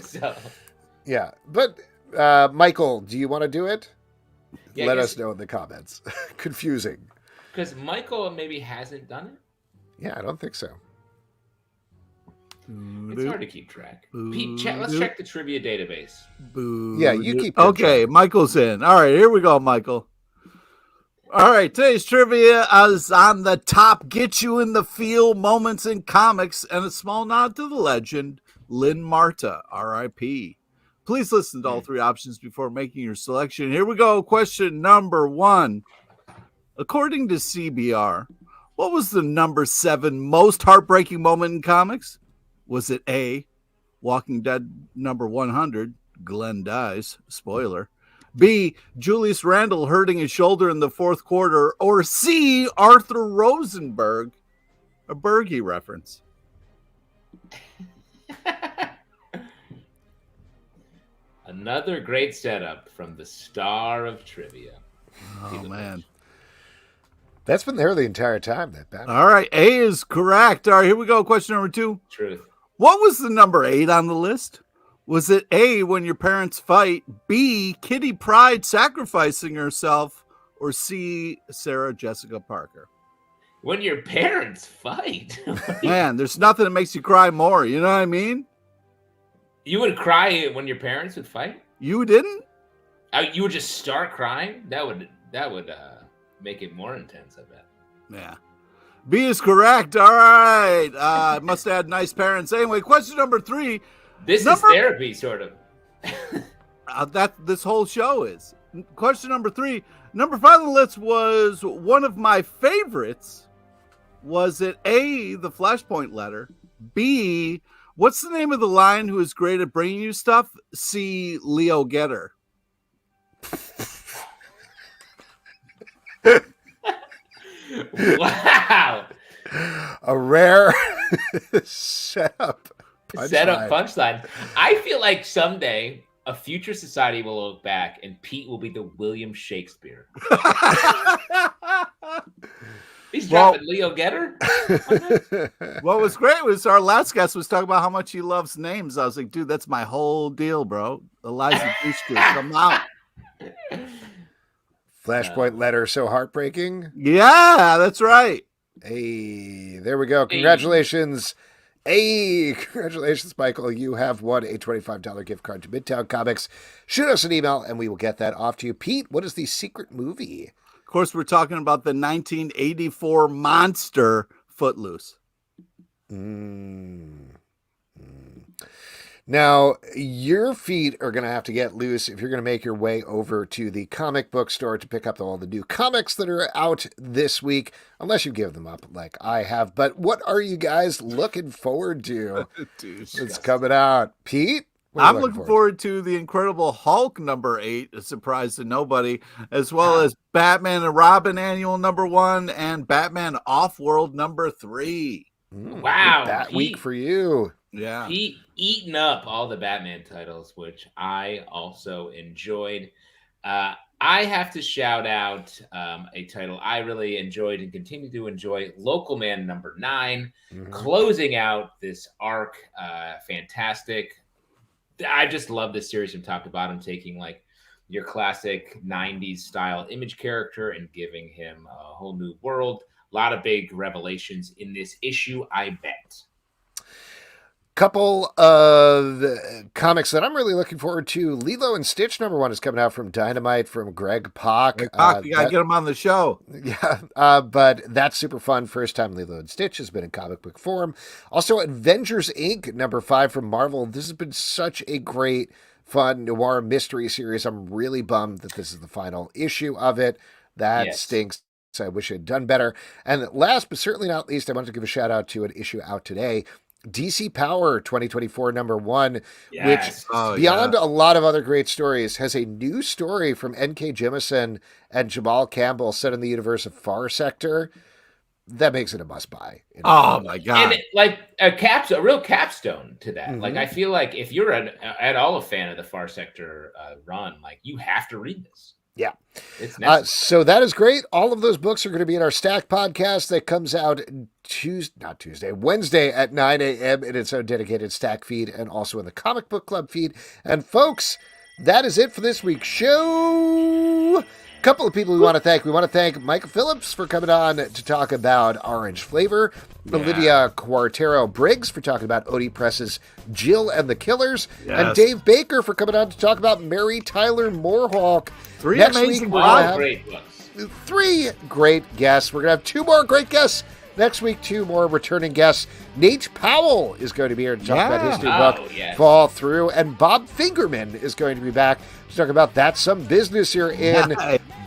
So, yeah, but Michael, do you want to do it? Yeah, Let us know in the comments. Confusing. Because Michael maybe hasn't done it? Yeah, I don't think so. It's hard to keep track. Pete, let's check the trivia database. Yeah, you keep Okay, track. Michael's in. All right, here we go, Michael. All right, today's trivia is on the top get you in the feel moments in comics and a small nod to the legend, Lynn Marta, R.I.P. Please listen to all three options before making your selection. Here we go. Question number 1. According to CBR, what was the number 7 most heartbreaking moment in comics? Was it A, Walking Dead number 100, Glenn dies, spoiler. B, Julius Randle hurting his shoulder in the 4th quarter. Or C, Arthur Rosenberg, a Bergie reference. Another great setup from the star of trivia. Oh, man. That's been there the entire time, that battle. All right, A is correct. All right, here we go. Question number 2. Truth. What was the number 8 on the list? Was it A, When Your Parents Fight, B, Kitty Pryde sacrificing herself, or C, Sarah Jessica Parker? When your parents fight? Man, there's nothing that makes you cry more. You know what I mean? You would cry when your parents would fight? You didn't? You would just start crying? That would make it more intense, I bet. Yeah. B is correct. All right. Must have had nice parents. Anyway, question number 3. This is therapy, sort of. That this whole show is. Question number 3. Number 5 on the list was one of my favorites. Was it A, the Flashpoint letter? B, what's the name of the lion who is great at bringing you stuff? C, Leo Getter. Wow. A rare setup punchline. I feel like someday a future society will look back and Pete will be the William Shakespeare. He's dropping Leo Getter. What was great was our last guest was talking about how much he loves names. I was like, dude, that's my whole deal, bro. Eliza Dushku, come out. Flashpoint letter so heartbreaking. Yeah, that's right. Hey, there we go. Congratulations. Hey, congratulations, Michael. You have won a $25 gift card to Midtown Comics. Shoot us an email and we will get that off to you. Pete, what is the secret movie? Of course, we're talking about the 1984 monster Footloose. Now, your feet are going to have to get loose if you're going to make your way over to the comic book store to pick up all the new comics that are out this week, unless you give them up like I have. But what are you guys looking forward to? It's coming out. Pete? I'm looking forward to the Incredible Hulk #8, a surprise to nobody, as well as Batman and Robin Annual #1 and Batman Off-World #3. Wow. That week for you. Yeah. Pete eating up all the Batman titles, which I also enjoyed. I have to shout out a title I really enjoyed and continue to enjoy, Local Man #9, closing out this arc. Fantastic. I just love this series from top to bottom, taking like your classic 90s style Image character and giving him a whole new world. A lot of big revelations in this issue, I bet. Couple of comics that I'm really looking forward to. Lilo and Stitch #1 is coming out from Dynamite from Greg Pak. You gotta get him on the show. Yeah, but that's super fun. First time Lilo and Stitch has been in comic book form. Also, Avengers Inc. #5 from Marvel. This has been such a great, fun noir mystery series. I'm really bummed that this is the final issue of it. That stinks. I wish I'd done better. And last but certainly not least, I want to give a shout out to an issue out today. DC Power 2024 #1, which beyond a lot of other great stories, has a new story from N.K. Jemisin and Jamal Campbell set in the universe of Far Sector. That makes it a must-buy. Oh, my God. And like a real capstone to that. Like, I feel like if you're at all a fan of the Far Wednesday run, like, you have to read this. Yeah. It's necessary. So that is great. All of those books are going to be in our Stack podcast that comes out Wednesday at 9 a.m. in its own dedicated Stack feed and also in the Comic Book Club feed. And folks, that is it for this week's show. A couple of people we want to thank. We want to thank Micah Phillips for coming on to talk about Orange Flavor. Olivia Cuartero-Briggs for talking about Oni Press's Jill and the Killers. And Dave Baker for coming on to talk about Mary Tyler MooreHawk. Next amazing week, great books. 3 great guests. We're going to have 2 more great guests. Next week, 2 more returning guests. Nate Powell is going to be here to talk about his new book, Fall Through. And Bob Fingerman is going to be back to talk about That's Some Business here in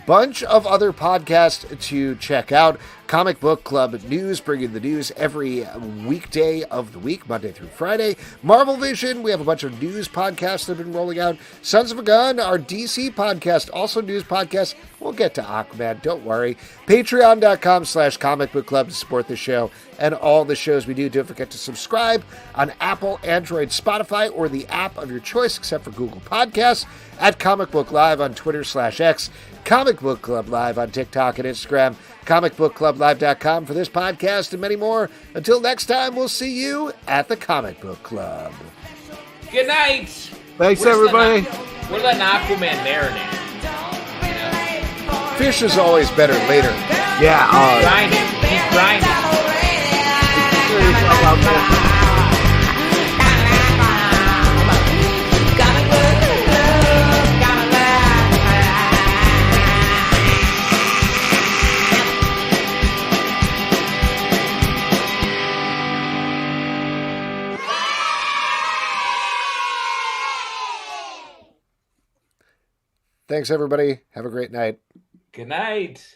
bunch of other podcasts to check out. Comic Book Club News, bringing the news every weekday of the week, Monday through Friday. Marvel Vision, we have a bunch of news podcasts that have been rolling out. Sons of a Gun, our DC podcast, also news podcast. We'll get to Aquaman, don't worry. Patreon.com/Comic Book Club to support the show and all the shows we do. Don't forget to subscribe on Apple, Android, Spotify, or the app of your choice, except for Google Podcasts, at Comic Book Live on Twitter/X, Comic Book Club Live on TikTok and Instagram, comicbookclublive.com for this podcast and many more. Until next time, we'll see you at the Comic Book Club. Good night. Thanks, everybody. We're letting Aquaman marinate. Fish is always better later. Yeah. Keep grinding. Thanks, everybody. Have a great night. Good night.